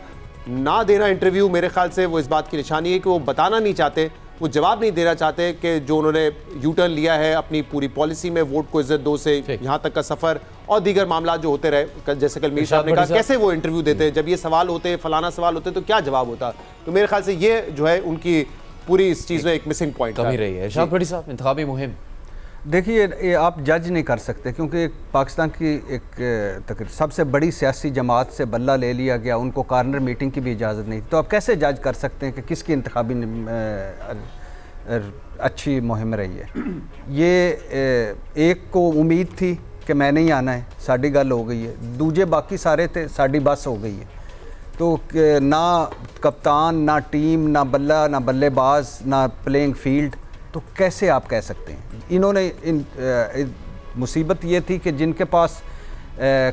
ना देना इंटरव्यू, मेरे ख्याल से वो इस बात की निशानी है कि वो बताना नहीं चाहते वो जवाब नहीं देना चाहते कि जो उन्होंने यू टर्न लिया है अपनी पूरी पॉलिसी में, वोट को इज्जत दो से यहाँ तक का सफ़र और दीगर मामला जो होते रहे, जैसे कल मीर साहब ने कहा कैसे वो इंटरव्यू देते हैं, जब ये सवाल होते, फलाना सवाल होते तो क्या जवाब होता। तो मेरे ख्याल से ये जो है उनकी पूरी इस चीज़ में एक मिसिंग पॉइंट कमी रही है। शाह बड़ी साहब, इंतखाबी मुहिम, देखिए ये आप जज नहीं कर सकते क्योंकि पाकिस्तान की एक सबसे बड़ी सियासी जमात से बल्ला ले लिया गया, उनको कॉर्नर मीटिंग की भी इजाज़त नहीं, तो आप कैसे जज कर सकते हैं कि किसकी इंतखाबी अच्छी मुहिम रही है। ये एक को उम्मीद थी कि मैं नहीं आना है, साड़ी गल हो गई है, दूजे बाकी सारे थे साड़ी बस हो गई है। तो ना कप्तान, ना टीम, ना बल्ला, ना बल्लेबाज, ना प्लेइंग फील्ड, तो कैसे आप कह सकते हैं। इन्होंने मुसीबत ये थी कि जिनके पास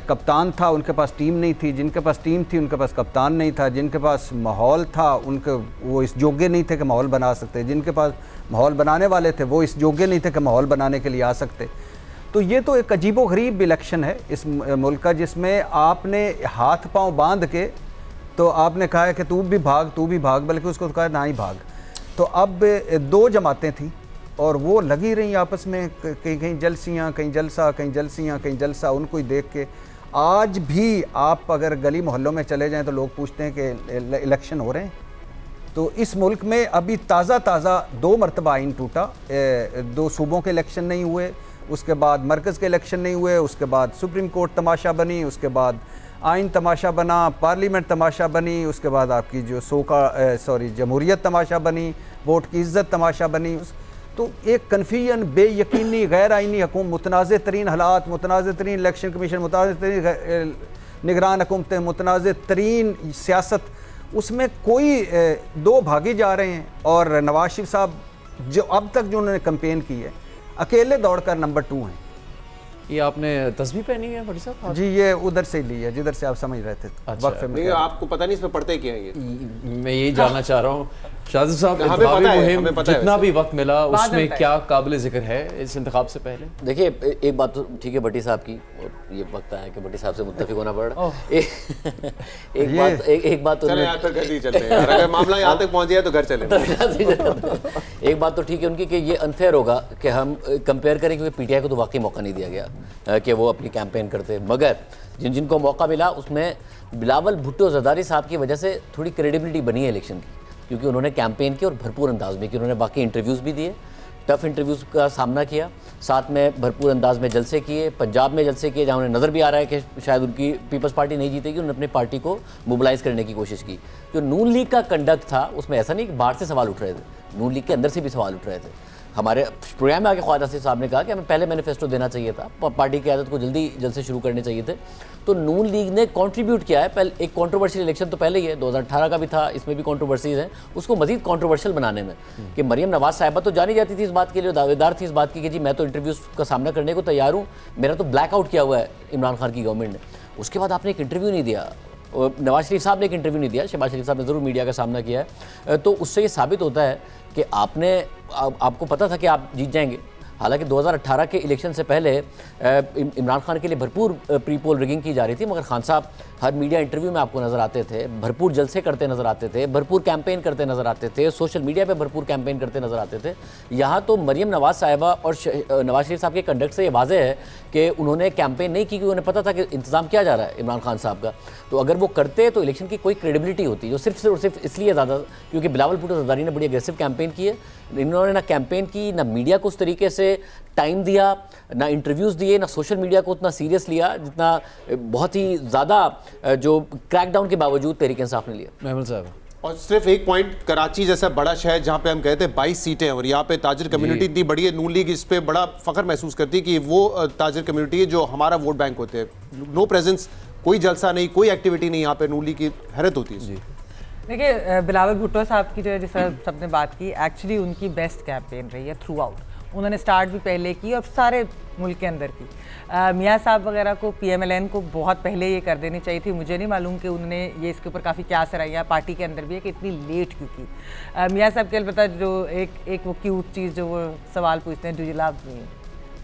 कप्तान था उनके पास टीम नहीं थी, जिनके पास टीम थी उनके पास कप्तान नहीं था, जिनके पास माहौल था उनके वो इस योग्य नहीं थे कि माहौल बना सकते, जिनके पास माहौल बनाने वाले थे वो इस योग्य नहीं थे कि माहौल बनाने के लिए आ सकते। तो ये तो एक अजीबोगरीब इलेक्शन है इस मुल्क का, जिसमें आपने हाथ पांव बांध के तो आपने कहा है कि तू भी भाग, बल्कि उसको कहा ना ही भाग। तो अब दो जमातें थी और वो लगी रही आपस में, कहीं जलसियाँ, कहीं जलसा, कहीं जलसियाँ, कहीं जलसा। उनको ही देख के आज भी आप अगर गली मोहल्लों में चले जाएं तो लोग पूछते हैं कि इलेक्शन हो रहे हैं। तो इस मुल्क में अभी ताज़ा 2 मरतबा आइन टूटा, 2 सूबों के इलेक्शन नहीं हुए, उसके बाद मरकज़ के इलेक्शन नहीं हुए, उसके बाद सुप्रीम कोर्ट तमाशा बनी, उसके बाद आइन तमाशा बना, पार्लियामेंट तमाशा बनी, उसके बाद आपकी जो जमहूरियत तमाशा बनी, वोट की इज़्ज़त तमाशा बनी। तो एक कन्फ्यूजन, बेयकीनी, गैर आइनी हुकूमत, मुतनाज़ तरीन हालात, मुतनाज़ तरीन इलेक्शन कमीशन, मुतनाज़ तरीन निगरान हुकूमतें, मुतनाज़ तरीन सियासत, उसमें कोई 2 भागे जा रहे हैं। और नवाज शरीफ साहब जो अब तक जो उन्होंने कैंपेन की है, अकेले दौड़कर नंबर 2 हैं। ये आपने तस्बीह पहनी है बड़ी साहब? जी, ये उधर से ली है जिधर से आप समझ रहे थे। अच्छा। वक्फे में नहीं, आपको पता नहीं इसमें पढ़ते क्या है ये? मैं यही जानना चाह रहा हूँ शाहज़ साहब, इंतखाबी मुहिम जितना भी वक्त मिला उसमें क्या काबिल ज़िक्र है इस इंतखाब से पहले? देखिए, एक बात तो ठीक है भट्टी साहब की, और ये वक्त आया कि भट्टी साहब से मुत्तफिक होना पड़ रहा। एक बात तो अगर मामला यहाँ तक पहुँच गया तो घर चले। एक बात तो ठीक है उनकी कि ये अनफेयर होगा कि हम कंपेयर करें, क्योंकि पीटीआई को तो वाकई मौका नहीं दिया गया कि वो अपनी कैंपेन करते, मगर जिनको मौका मिला उसमें बिलावल भुट्टो जरदारी साहब की वजह से थोड़ी क्रेडिबिलिटी बनी है इलेक्शन की, क्योंकि उन्होंने कैंपेन की और भरपूर अंदाज में की। उन्होंने बाकी इंटरव्यूज़ भी दिए, टफ इंटरव्यूज़ का सामना किया, साथ में भरपूर अंदाज में जलसे किए, पंजाब में जलसे किए जहाँ उन्हें नज़र भी आ रहा है कि शायद उनकी पीपल्स पार्टी नहीं जीतेगी। उन्होंने अपनी पार्टी को मोबिलाइज़ करने की कोशिश की। जो नून लीग का कंडक्ट था उसमें ऐसा नहीं कि बाहर से सवाल उठ रहे थे, नून लीग के अंदर से भी सवाल उठ रहे थे। हमारे प्रोग्राम में आके ख्वाजा आसिफ साहब ने कहा कि हमें पहले मैनिफेस्टो देना चाहिए था, पार्टी की क़यादत को जल्दी जलसे शुरू करने चाहिए थे। तो नून लीग ने कंट्रीब्यूट किया है। पहले एक कंट्रोवर्शियल इलेक्शन तो पहले ही है, 2018 का भी था, इसमें भी कंट्रोवर्सीज हैं, उसको मजीद कंट्रोवर्शियल बनाने में कि मरियम नवाज साहिबा तो जानी जाती थी इस बात के लिए, दावेदार थी इस बात की कि जी मैं तो इंटरव्यूज़ का सामना करने को तैयार हूँ, मेरा तो ब्लैकआउट किया हुआ है इमरान खान की गवर्नमेंट ने। उसके बाद आपने एक इंटरव्यू नहीं दिया, नवाज शरीफ साहब ने एक इंटरव्यू नहीं दिया, शहबाज शरीफ साहब ने ज़रूर मीडिया का सामना किया है। तो उससे ये साबित होता है कि आपको पता था कि आप जीत जाएंगे। हालांकि 2018 के इलेक्शन से पहले इमरान खान के लिए भरपूर प्री पोल रिगिंग की जा रही थी, मगर खान साहब हर मीडिया इंटरव्यू में आपको नज़र आते थे, भरपूर जलसे करते नज़र आते थे, भरपूर कैंपेन करते नज़र आते थे, सोशल मीडिया पे भरपूर कैंपेन करते नज़र आते थे। यहाँ तो मरियम नवाज साहिबा और नवाज शरीफ साहब के कंडक्ट से ये वाज़ेह है कि उन्होंने कैंपेन नहीं की, क्योंकि उन्हें पता था कि इंतज़ाम किया जा रहा है इमरान खान साहब का। तो अगर वो करते तो इलेक्शन की कोई क्रेडिबिलिटी होती, जो सिर्फ इसलिए ज़्यादा क्योंकि बिलावल भुट्टो जरदारी ने बड़ी अग्रेसिव कैंपेन की है। इन्होंने ना कैंपेन की, ना मीडिया को उस तरीके से टाइम दिया, ना इंटरव्यूज़ दिए, ना सोशल मीडिया को उतना सीरियस लिया जितना बहुत ही ज़्यादा जो क्रैकडाउन के बावजूद तहरीक इंसाफ ने लिया। महमूद साहब, और सिर्फ एक पॉइंट, कराची जैसा बड़ा शहर जहाँ पे हम कहते हैं 22 सीटें और यहाँ पे ताजिर कम्युनिटी इतनी बड़ी है, नून लीग इस पे बड़ा फख्र महसूस करती है कि वो ताजिर कम्युनिटी है जो हमारा वोट बैंक होते हैं। नो प्रेजेंस, कोई जलसा नहीं, कोई एक्टिविटी नहीं यहाँ पे नून लीग की, हैरत होती है। देखिए, बिलावल भुट्टो साहब की जो है, जैसा सबने बात की, एक्चुअली उनकी बेस्ट कैंपेन रही है थ्रू आउट। उन्होंने स्टार्ट भी पहले की और सारे मुल्क के अंदर की। मियाँ साहब वगैरह को, PMLN को बहुत पहले ये कर देनी चाहिए थी। मुझे नहीं मालूम कि उन्होंने ये इसके ऊपर काफ़ी क्या सराहियाँ पार्टी के अंदर भी है कि इतनी लेट क्यों की। मियाँ साहब के अलबत्ता जो एक वो क्यूट चीज़ जो वो सवाल पूछते हैं, डू यू लव मी,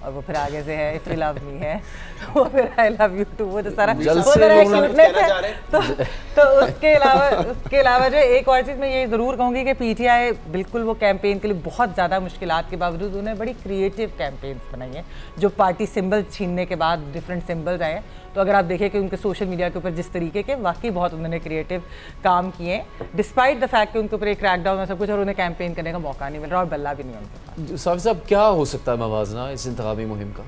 और वो फिर आगे से है इफ यू लव मी है, वो फिर आई लव यू टू, वो जो सारा तो उसके अलावा जो एक और चीज़ मैं ये ज़रूर कहूँगी कि पीटीआई बिल्कुल वो कैंपेन के लिए बहुत ज़्यादा मुश्किलात के बावजूद उन्होंने बड़ी क्रिएटिव कैंपेन्स बनाई हैं। जो पार्टी सिंबल छीनने के बाद डिफरेंट सिंबल्स आए हैं, तो अगर आप देखें कि उनके सोशल मीडिया के ऊपर जिस तरीके के वाकई बहुत उन्होंने क्रिएटिव काम किए, डिस्पाइट द फैक्ट कि उनके ऊपर एक क्रैकडाउन और सब कुछ, और उन्हें कैंपेन करने का मौका नहीं मिल रहा और बल्ला भी नहीं उनके पास। साफी साहब, क्या हो सकता है मवाजना इस इंतखाबी मुहिम का?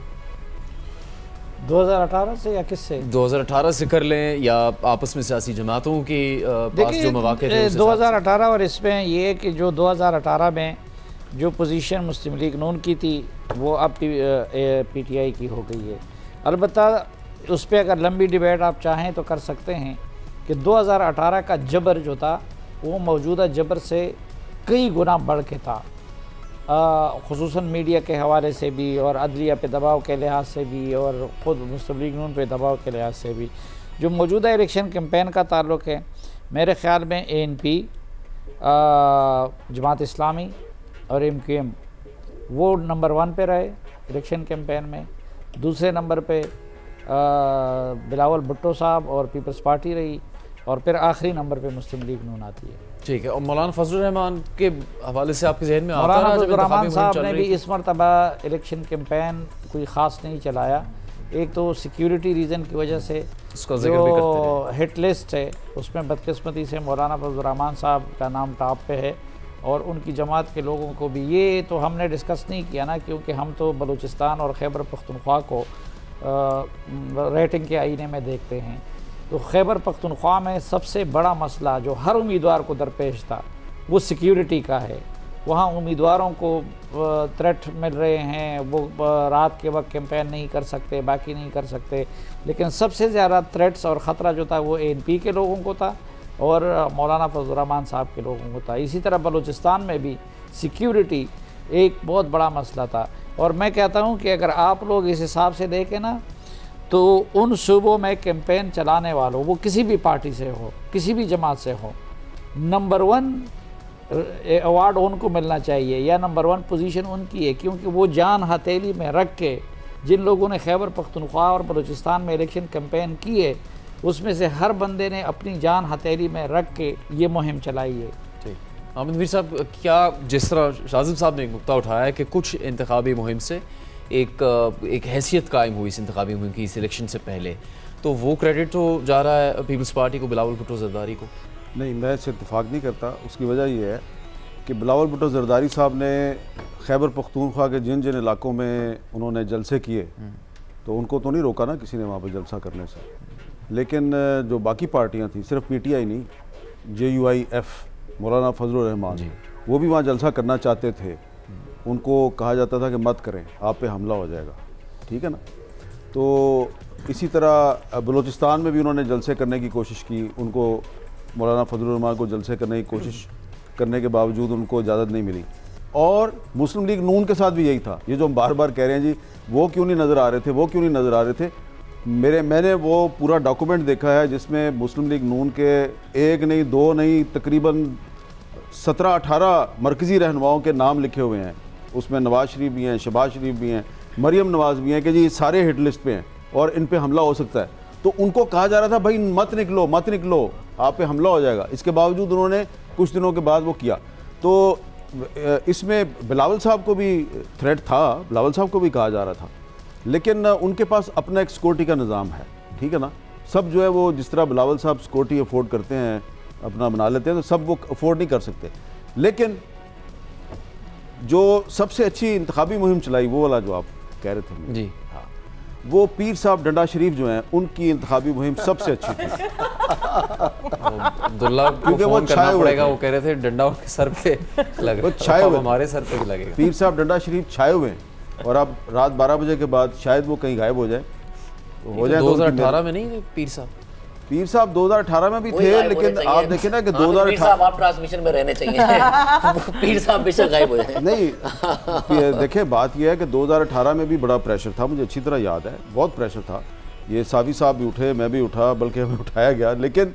2018 से या किससे? 2018 से कर लें या आपस में सियासी जमातों की पास जो मौके थे 2018, और इसमें ये कि जो 2018 में जो पोजीशन मुस्लिम लीग नून की थी वो अब पीटीआई की हो गई है। अलबत्ता उस पर अगर लंबी डिबेट आप चाहें तो कर सकते हैं कि 2018 का जबर जो था वो मौजूदा जबर से कई गुना बढ़ के था, ख़ुसूसन मीडिया के हवाले से भी और अदलिया पे दबाव के लिहाज से भी और ख़ुद मुस्लिम लीग नून पे दबाव के लिहाज से भी। जो मौजूदा इलेक्शन कैंपेन का ताल्लुक़ है, मेरे ख़्याल में ANP, जमात इस्लामी और MQM वो नंबर 1 पे रहे इलेक्शन कैंपेन में। दूसरे नंबर पे बिलावल भुट्टो साहब और पीपल्स पार्टी रही, और फिर आखिरी नंबर पे मुस्लिम लीग नून आती है। ठीक है। और मौलाना फजलुर रहमान के हवाले से आपके जहन में आता है? मौलाना फजलुर रहमान साहब ने भी इस मरतबा इलेक्शन कैंपेन कोई ख़ास नहीं चलाया। एक तो सिक्योरिटी रीज़न की वजह से जो हिट लिस्ट है उसमें बदकिस्मती से मौलाना फजलुर रहमान साहब का नाम टॉप पे है, और उनकी जमात के लोगों को भी। ये तो हमने डिस्कस नहीं किया ना, क्योंकि हम तो बलूचिस्तान और खैबर पख्तूनख्वा को रेटिंग के आईने में देखते हैं। तो खैबर पख्तूनख्वा में सबसे बड़ा मसला जो हर उम्मीदवार को दरपेश था वो सिक्योरिटी का है। वहाँ उम्मीदवारों को थ्रेट मिल रहे हैं, वो रात के वक्त कैंपेन नहीं कर सकते, बाकी नहीं कर सकते, लेकिन सबसे ज़्यादा थ्रेट्स और ख़तरा जो था वो ANP के लोगों को था और मौलाना फजलुर रहमान साहब के लोगों को था। इसी तरह बलूचिस्तान में भी सिक्योरिटी एक बहुत बड़ा मसला था। और मैं कहता हूँ कि अगर आप लोग इस हिसाब से देखें ना, तो उन सूबों में कैंपेन चलाने वालों, वो किसी भी पार्टी से हो, किसी भी जमात से हो, नंबर 1 अवार्ड उनको मिलना चाहिए या नंबर 1 पोजीशन उनकी है, क्योंकि वो जान हथेली में रख के जिन लोगों ने खैबर पख्तूनख्वा और बलूचिस्तान में इलेक्शन कैंपेन की है, उसमें से हर बंदे ने अपनी जान हथेली में रख के ये मुहिम चलाई है। ठीक। आमिर मीर साहब, क्या जिस तरह शाजिब साहब ने एक नुक्ता उठाया है कि कुछ इंतखाबी मुहिम से एक हैसियत कायम हुई इस इंतखाबी मुहिम की इस इलेक्शन से पहले, तो वो क्रेडिट तो जा रहा है पीपल्स पार्टी को, बिलावल भुट्टो जरदारी को? नहीं, मैं इससे इत्तेफाक नहीं करता। उसकी वजह ये है कि बिलावल भुट्टो जरदारी साहब ने खैबर पख्तूनख्वा के जिन जिन इलाकों में उन्होंने जलसे किए, तो उनको तो नहीं रोका ना किसी ने वहाँ पर जलसा करने से। लेकिन जो बाकी पार्टियाँ थी, सिर्फ PTI नहीं, JUIF, मौलाना फजलुर रहमान, वो भी वहाँ जलसा करना चाहते थे। उनको कहा जाता था कि मत करें, आप पे हमला हो जाएगा। ठीक है ना। तो इसी तरह बलूचिस्तान में भी उन्होंने जलसे करने की कोशिश की, उनको मौलाना फजलुर रहमान को जलसे करने की कोशिश करने के बावजूद उनको इजाज़त नहीं मिली। और मुस्लिम लीग नून के साथ भी यही था। ये जो हम बार बार कह रहे हैं जी वो क्यों नहीं नज़र आ रहे थे, वो क्यों नहीं नज़र आ रहे थे, मैंने वो पूरा डॉक्यूमेंट देखा है जिसमें मुस्लिम लीग नून के एक नहीं, दो नहीं, तकरीबन 17-18 मरकज़ी रहनुमाओं के नाम लिखे हुए हैं। उसमें नवाज शरीफ भी हैं, शहबाज शरीफ भी हैं, मरियम नवाज भी हैं कि जी सारे हिट लिस्ट पे हैं और इन पे हमला हो सकता है। तो उनको कहा जा रहा था भाई मत निकलो, मत निकलो, आप पे हमला हो जाएगा। इसके बावजूद उन्होंने कुछ दिनों के बाद वो किया। तो इसमें बिलावल साहब को भी थ्रेट था, बिलावल साहब को भी कहा जा रहा था, लेकिन उनके पास अपना एक सिक्योरिटी का निज़ाम है। ठीक है ना। सब जो है वो जिस तरह बिलावल साहब सिक्योरिटी अफोर्ड करते हैं, अपना बना लेते हैं, तो सब वो अफोर्ड नहीं कर सकते। लेकिन जो सबसे अच्छी इंतखाबी मुहिम चलाई, वो वाला जो आप कह रहे थे जी, हाँ, वो पीर साहब डंडा शरीफ जो हैं उनकी इंतखाबी मुहिम सबसे अच्छी थी। अब्दुल्ला क्योंकि वो छाए पड़ेगा, वो कह रहे थे डंडा उनके सर पे लग रहा है, छाए हुए, हमारे सर पे भी लगेगा। पीर साहब डंडा शरीफ छाए हुए हैं और अब रात 12 बजे के बाद शायद वो कहीं गायब हो जाए। हो जाए 2018 में नहीं पीर साहब 2018 में भी थे, लेकिन आप देखें ना कि 2018 आप ट्रांसमिशन में रहने चाहिए। पीर साहब बेशक गायब हो जाए। नहीं, देखें बात यह है कि 2018 में भी बड़ा प्रेशर था, मुझे अच्छी तरह याद है, बहुत प्रेशर था। ये साफी साहब भी उठे, मैं भी उठा, बल्कि हमें उठाया गया। लेकिन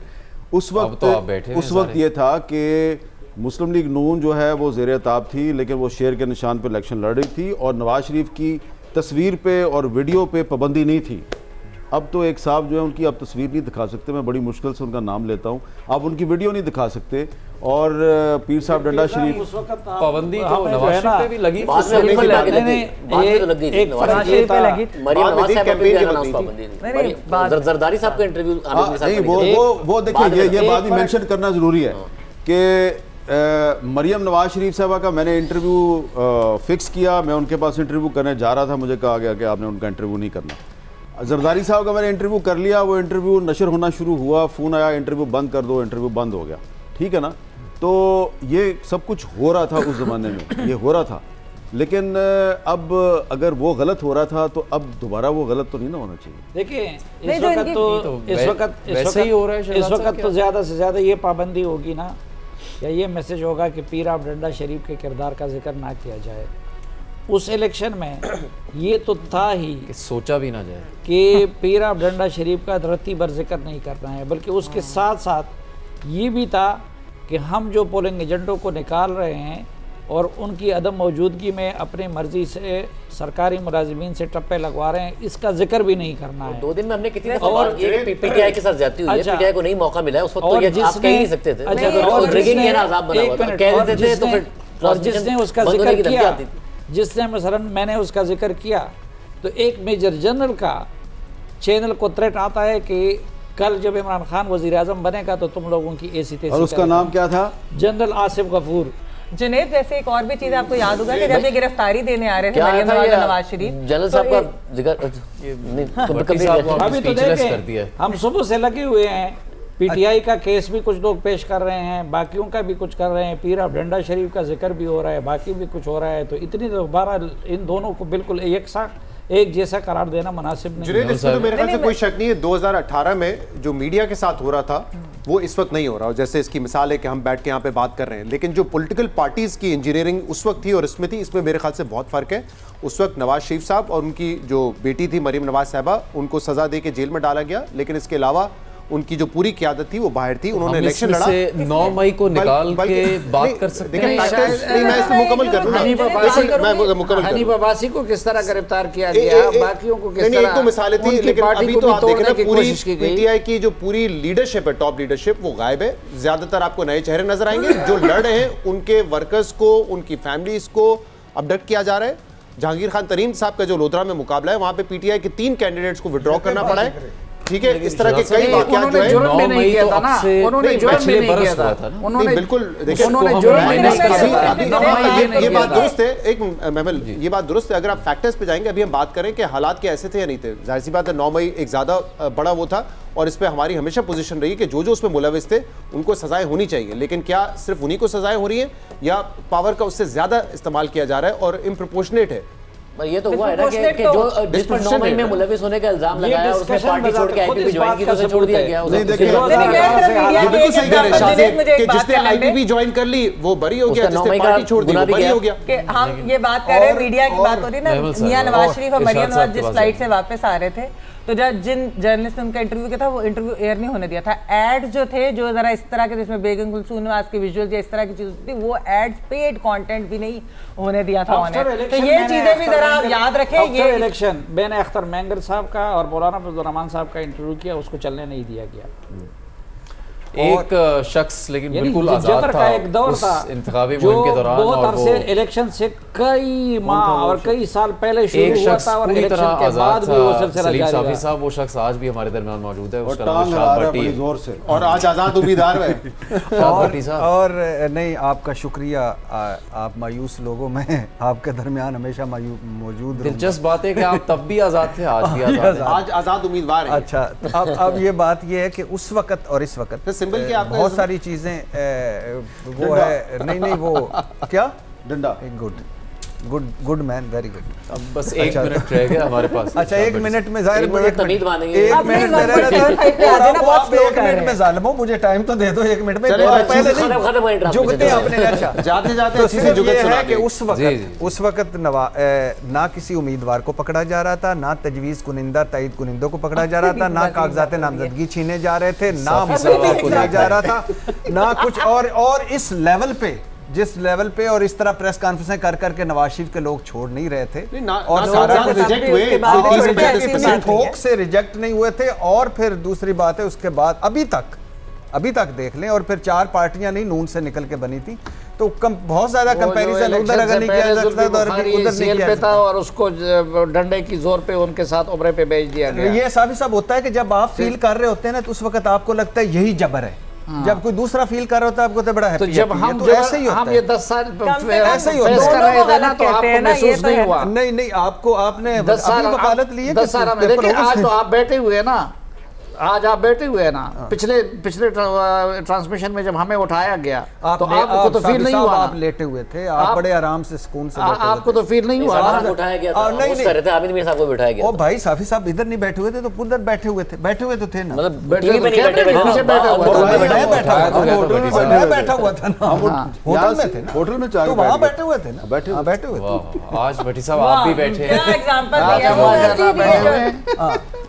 उस वक्त ये था कि मुस्लिम लीग नून जो है वो ज़ेर ताब थी, लेकिन वो शेर के निशान पर इलेक्शन लड़ रही थी और नवाज शरीफ की तस्वीर पे और वीडियो पे पाबंदी नहीं थी। अब तो एक साहब जो है उनकी आप तस्वीर नहीं दिखा सकते, मैं बड़ी मुश्किल से उनका नाम लेता हूँ, आप उनकी वीडियो नहीं दिखा सकते। और पीर साहब डंडा शरीफ पाबंदी तो नवाज शरीफ पे भी लगी, एक जरदारी साहब का इंटरव्यू नहीं, वो देखिए ये बात भी मेंशन करना जरूरी है कि मरियम नवाज शरीफ साहबा का मैंने इंटरव्यू फिक्स किया, मैं उनके पास इंटरव्यू करने जा रहा था, मुझे कहा गया कि आपने उनका इंटरव्यू नहीं करना। जरदारी साहब का मैंने इंटरव्यू कर लिया, वो इंटरव्यू नशर होना शुरू हुआ, फ़ोन आया इंटरव्यू बंद कर दो, इंटरव्यू बंद हो गया, ठीक है ना। तो ये सब कुछ हो रहा था उस ज़माने में, ये हो रहा था, लेकिन अब अगर वो गलत हो रहा था तो अब दोबारा वो गलत तो नहीं ना होना चाहिए। देखिए इस वक्त तो ज़्यादा से ज़्यादा ये पाबंदी होगी ना, या ये मैसेज होगा कि पीर ऑफ डंडा शरीफ के किरदार का जिक्र ना किया जाए। उस इलेक्शन में ये तो था ही कि सोचा भी ना जाए कि पीर ऑफ डंडा शरीफ का रत्ती भर जिक्र नहीं करना है, बल्कि उसके साथ साथ ये भी था कि हम जो पोलिंग एजेंटों को निकाल रहे हैं और उनकी अदम मौजूदगी में अपनी मर्जी से सरकारी मुलाजिमीन से टप्पे लगवा रहे हैं, इसका जिक्र भी नहीं करना है। 2 दिन में हमने कितनी और पीटीआई के साथ जाती हुई है, पीटीआई को नहीं मौका मिला है उस वक्त, तो ये आप कह नहीं सकते थे। और जिसने उसका जिक्र किया, जिसने मसलन मैंने उसका जिक्र किया, तो एक मेजर जनरल का चैनल को थ्रेट आता है कि कल जब इमरान खान वजीर आजम बनेगा तो तुम लोगों की ऐसी तैसी। और उसका नाम क्या था? जनरल आसिफ गफूर। जुनैद, वैसे एक और भी चीज आपको याद होगा कि जब ये गिरफ्तारी देने आ रहे थे मरियम नवाज शरीफ, जनरल साहब का जिक्र अभी तो देखें, हम सुबह से लगे हुए हैं, पीटीआई का केस भी कुछ लोग पेश कर रहे हैं, बाकियों का भी कुछ कर रहे हैं, पीर ऑफ डंडा शरीफ का जिक्र भी हो रहा है, बाकी भी कुछ हो रहा है, तो इतनी दोबारा इन दोनों को बिल्कुल एक जैसा करार देना मुनासिब नहीं है। इसमें तो मेरे ख्याल से कोई शक नहीं है, 2018 में जो मीडिया के साथ हो रहा था वो इस वक्त नहीं हो रहा। जैसे इसकी मिसाल है कि हम बैठ के यहाँ पे बात कर रहे हैं, लेकिन जो पॉलिटिकल पार्टीज की इंजीनियरिंग उस वक्त थी और इसमें थी, इसमें मेरे ख्याल से बहुत फर्क है। उस वक्त नवाज शरीफ साहब और उनकी जो बेटी थी मरियम नवाज साहबा, उनको सजा दे के जेल में डाला गया, लेकिन इसके अलावा उनकी जो पूरी क़यादत थी वो बाहर थी। उन्होंने इलेक्शन लड़ा, 9 मई को निकाल के बात कर सकते हैं। मैं इसमें मुकम्मल करूंगा, हनीफ अब्बासी को किस तरह गिरफ्तार किया गया, बाकियों को किस तरह, एक तो मिसालें थी, लेकिन अभी तो आप देख रहे हैं पूरी पीटीआई की जो पूरी लीडरशिप है, टॉप लीडरशिप, वो गायब है। ज्यादातर आपको नए चेहरे नजर आएंगे। जो लड़ रहे हैं उनके वर्कर्स को, उनकी फैमिलीज को अबडक्ट किया जा रहा है। जहांगीर खान तरीन साहब का जो लोधरा में मुकाबला है, वहां पे पीटीआई के 3 कैंडिडेट्स को विड्रॉ करना पड़ा है, ठीक है। इस तरह के कई वाकयात जो है, बिल्कुल ये बात दुरुस्त है, एक महमल ये बात दुरुस्त है। अगर आप फैक्टर्स पे जाएंगे, अभी हम बात करें कि हालात के ऐसे थे या नहीं थे, जाहिर सी बात है 9 मई एक ज्यादा बड़ा वो था, और इस पे हमारी हमेशा पोजीशन रही कि जो उसमें मुलविस थे उनको सजाएं होनी चाहिए। लेकिन क्या सिर्फ उन्हीं को सजाएं हो रही हैं या पावर का उससे ज्यादा इस्तेमाल किया जा रहा है और इम्प्रोपोर्शनेट है? ये तो हुआ है ना कि जो जिस पर 9 मई में मुलविस होने का इल्जाम लगाया और उसने पार्टी छोड़ के आईपीपी ज्वाइन की, तो उसे छोड़ दिया गया। नहीं देखिए, बिल्कुल सही कह रहे हैं शाजिद कि जिसने आईपीपी ज्वाइन कर ली वो बरी हो गया, जिसने पार्टी छोड़ दी वो बरी हो गया। कि हम ये बात कर रहे हैं, मीडिया की बात हो रही है ना, मियां नवाज शरीफ और मरियम नवाज जिस फ्लाइट से वापस आ रहे थे, तो जिन जर्नलिस्ट ने उनका इंटरव्यू किया था वो इंटरव्यू एयर नहीं होने दिया था। एड्स जो थे, जो जरा इस तरह के, जिसमें बेगम कुलसूम नवाज के विजुअल या इस तरह की चीज थी, वो एड्स पेड कंटेंट भी नहीं होने दिया था उन्हें। तो ये चीजें भी जरा याद रखें। ये इलेक्शन मैंने अख्तर मैंगर साहब का और मौलाना फजल रहमान साहब का इंटरव्यू किया, उसको चलने नहीं दिया गया। एक शख्स लेकिन बिल्कुल आजाद था, एक दौर था इंतखाबी मुहिम के दौरान, बहुत अरसे इलेक्शन से कई माह और कई साल पहले शुरू हुआ था और इलेक्शन के बाद भी वो सिलसिला जारी रहा। साफी साहब वो शख्स आज भी हमारे दरमियान मौजूद है, उसका नाम बड़ी जोर से, और आज आजाद उम्मीदवार है। और नहीं, आपका शुक्रिया, आप मायूस लोगों में आपके दरमियान हमेशा मौजूद। दिलचस्प बात है कि आप तब भी आजाद थे, आज भी आजाद, आज आजाद उम्मीदवार है। अच्छा, अब ये बात ये है कि उस वक्त और इस वक्त सिंबल की बहुत सारी चीजें वो है, नहीं वो क्या डंडा, गुड मैन, वेरी गुड। अब बस 1 मिनट रह गया हमारे पास। अच्छा, 1 मिनट में जाहिर, 1 मिनट में जालिम हो, मुझे टाइम तो दे दो 1 मिनट में। जुगते अपने, अच्छा जाते जाते है कि उस वक्त ना किसी उम्मीदवार को पकड़ा जा रहा था, ना तजवीज़ कुनिंदा तईद कुनिंदों को पकड़ा जा रहा था, ना कागजात नामजदगी छीने जा रहे थे, ना मुसल्ला को लिया जा रहा था, ना कुछ। और इस लेवल पे जिस लेवल पे और इस तरह प्रेस कॉन्फ्रेंसें कर करके नवाज शरीफ के लोग छोड़ नहीं रहे थे और सारा रिजेक्ट हुए, थोक से रिजेक्ट नहीं हुए थे। और फिर दूसरी बात है उसके बाद अभी तक देख लें, और फिर 4 पार्टियां नहीं नून से निकल के बनी थी, तो बहुत ज्यादा कंपैरिजन उधर अगर नहीं किया जा सकता तो उधर नहीं किया जाता, और उसको डंडे की जोर पे उनके साथ उम्रे पे भेज दिया गया। ये साफी साहब होता है कि जब आप फील कर रहे होते हैं ना तो उस वक्त आपको लगता है यही जबर है, जब कोई दूसरा फील कर रहा होता है आपको तो बड़ा हैप्पी। तो जब हम ऐसे ही हम ये 10 साल ऐसे ही फेस कर रहे थे ना, तो आपको महसूस नहीं हुआ? नहीं, आपने 10 साल वकालत ली है, 10 साल में देखिए आज तो आप बैठे हुए हैं ना, आज आप बैठे हुए हैं ना, पिछले ट्रांसमिशन में जब हमें उठाया गया तो आपको तो फील नहीं हुआ? आप लेटे हुए थे, आप बड़े आराम से सुकून से बैठे, आपको तो फील नहीं हुआ? उठाया गया था, नहीं कर रहे थे, आबिद मीर साहब को बिठाया गया। ओ भाई साफी साहब इधर नहीं बैठे हुए थे तो उधर बैठे हुए तो थे ना, मतलब टीवी पे नहीं बैठे मैं बैठा हुआ था ना, होटल में थे ना, होटल में तो वहाँ बैठे हुए थे ना, बैठे हुए थे। आज भट्टी साहब आप भी बैठे हैं,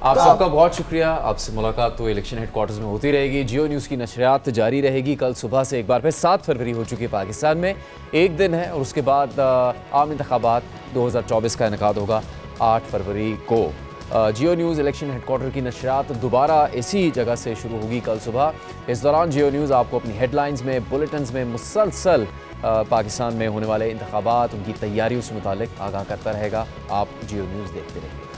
आप सबका बहुत शुक्रिया। आपसे मुलाकात तो इलेक्शन हेडक्वार्टर्स में होती रहेगी। जियो न्यूज़ की नशरियात जारी रहेगी। कल सुबह से एक बार फिर 7 फरवरी हो चुकी है पाकिस्तान में, एक दिन है और उसके बाद आम इंतखाबात 2024 का इनेकाद होगा 8 फरवरी को। जियो न्यूज़ इलेक्शन हेडक्वार्टर की नशरियात दोबारा इसी जगह से शुरू होगी कल सुबह। इस दौरान जियो न्यूज़ आपको अपनी हेडलाइंस में, बुलेटिन्स में मुसलसल पाकिस्तान में होने वाले इंतखाबात, उनकी तैयारियों से मुतालिक आगाह करता रहेगा। आप जियो न्यूज़ देखते रहिए।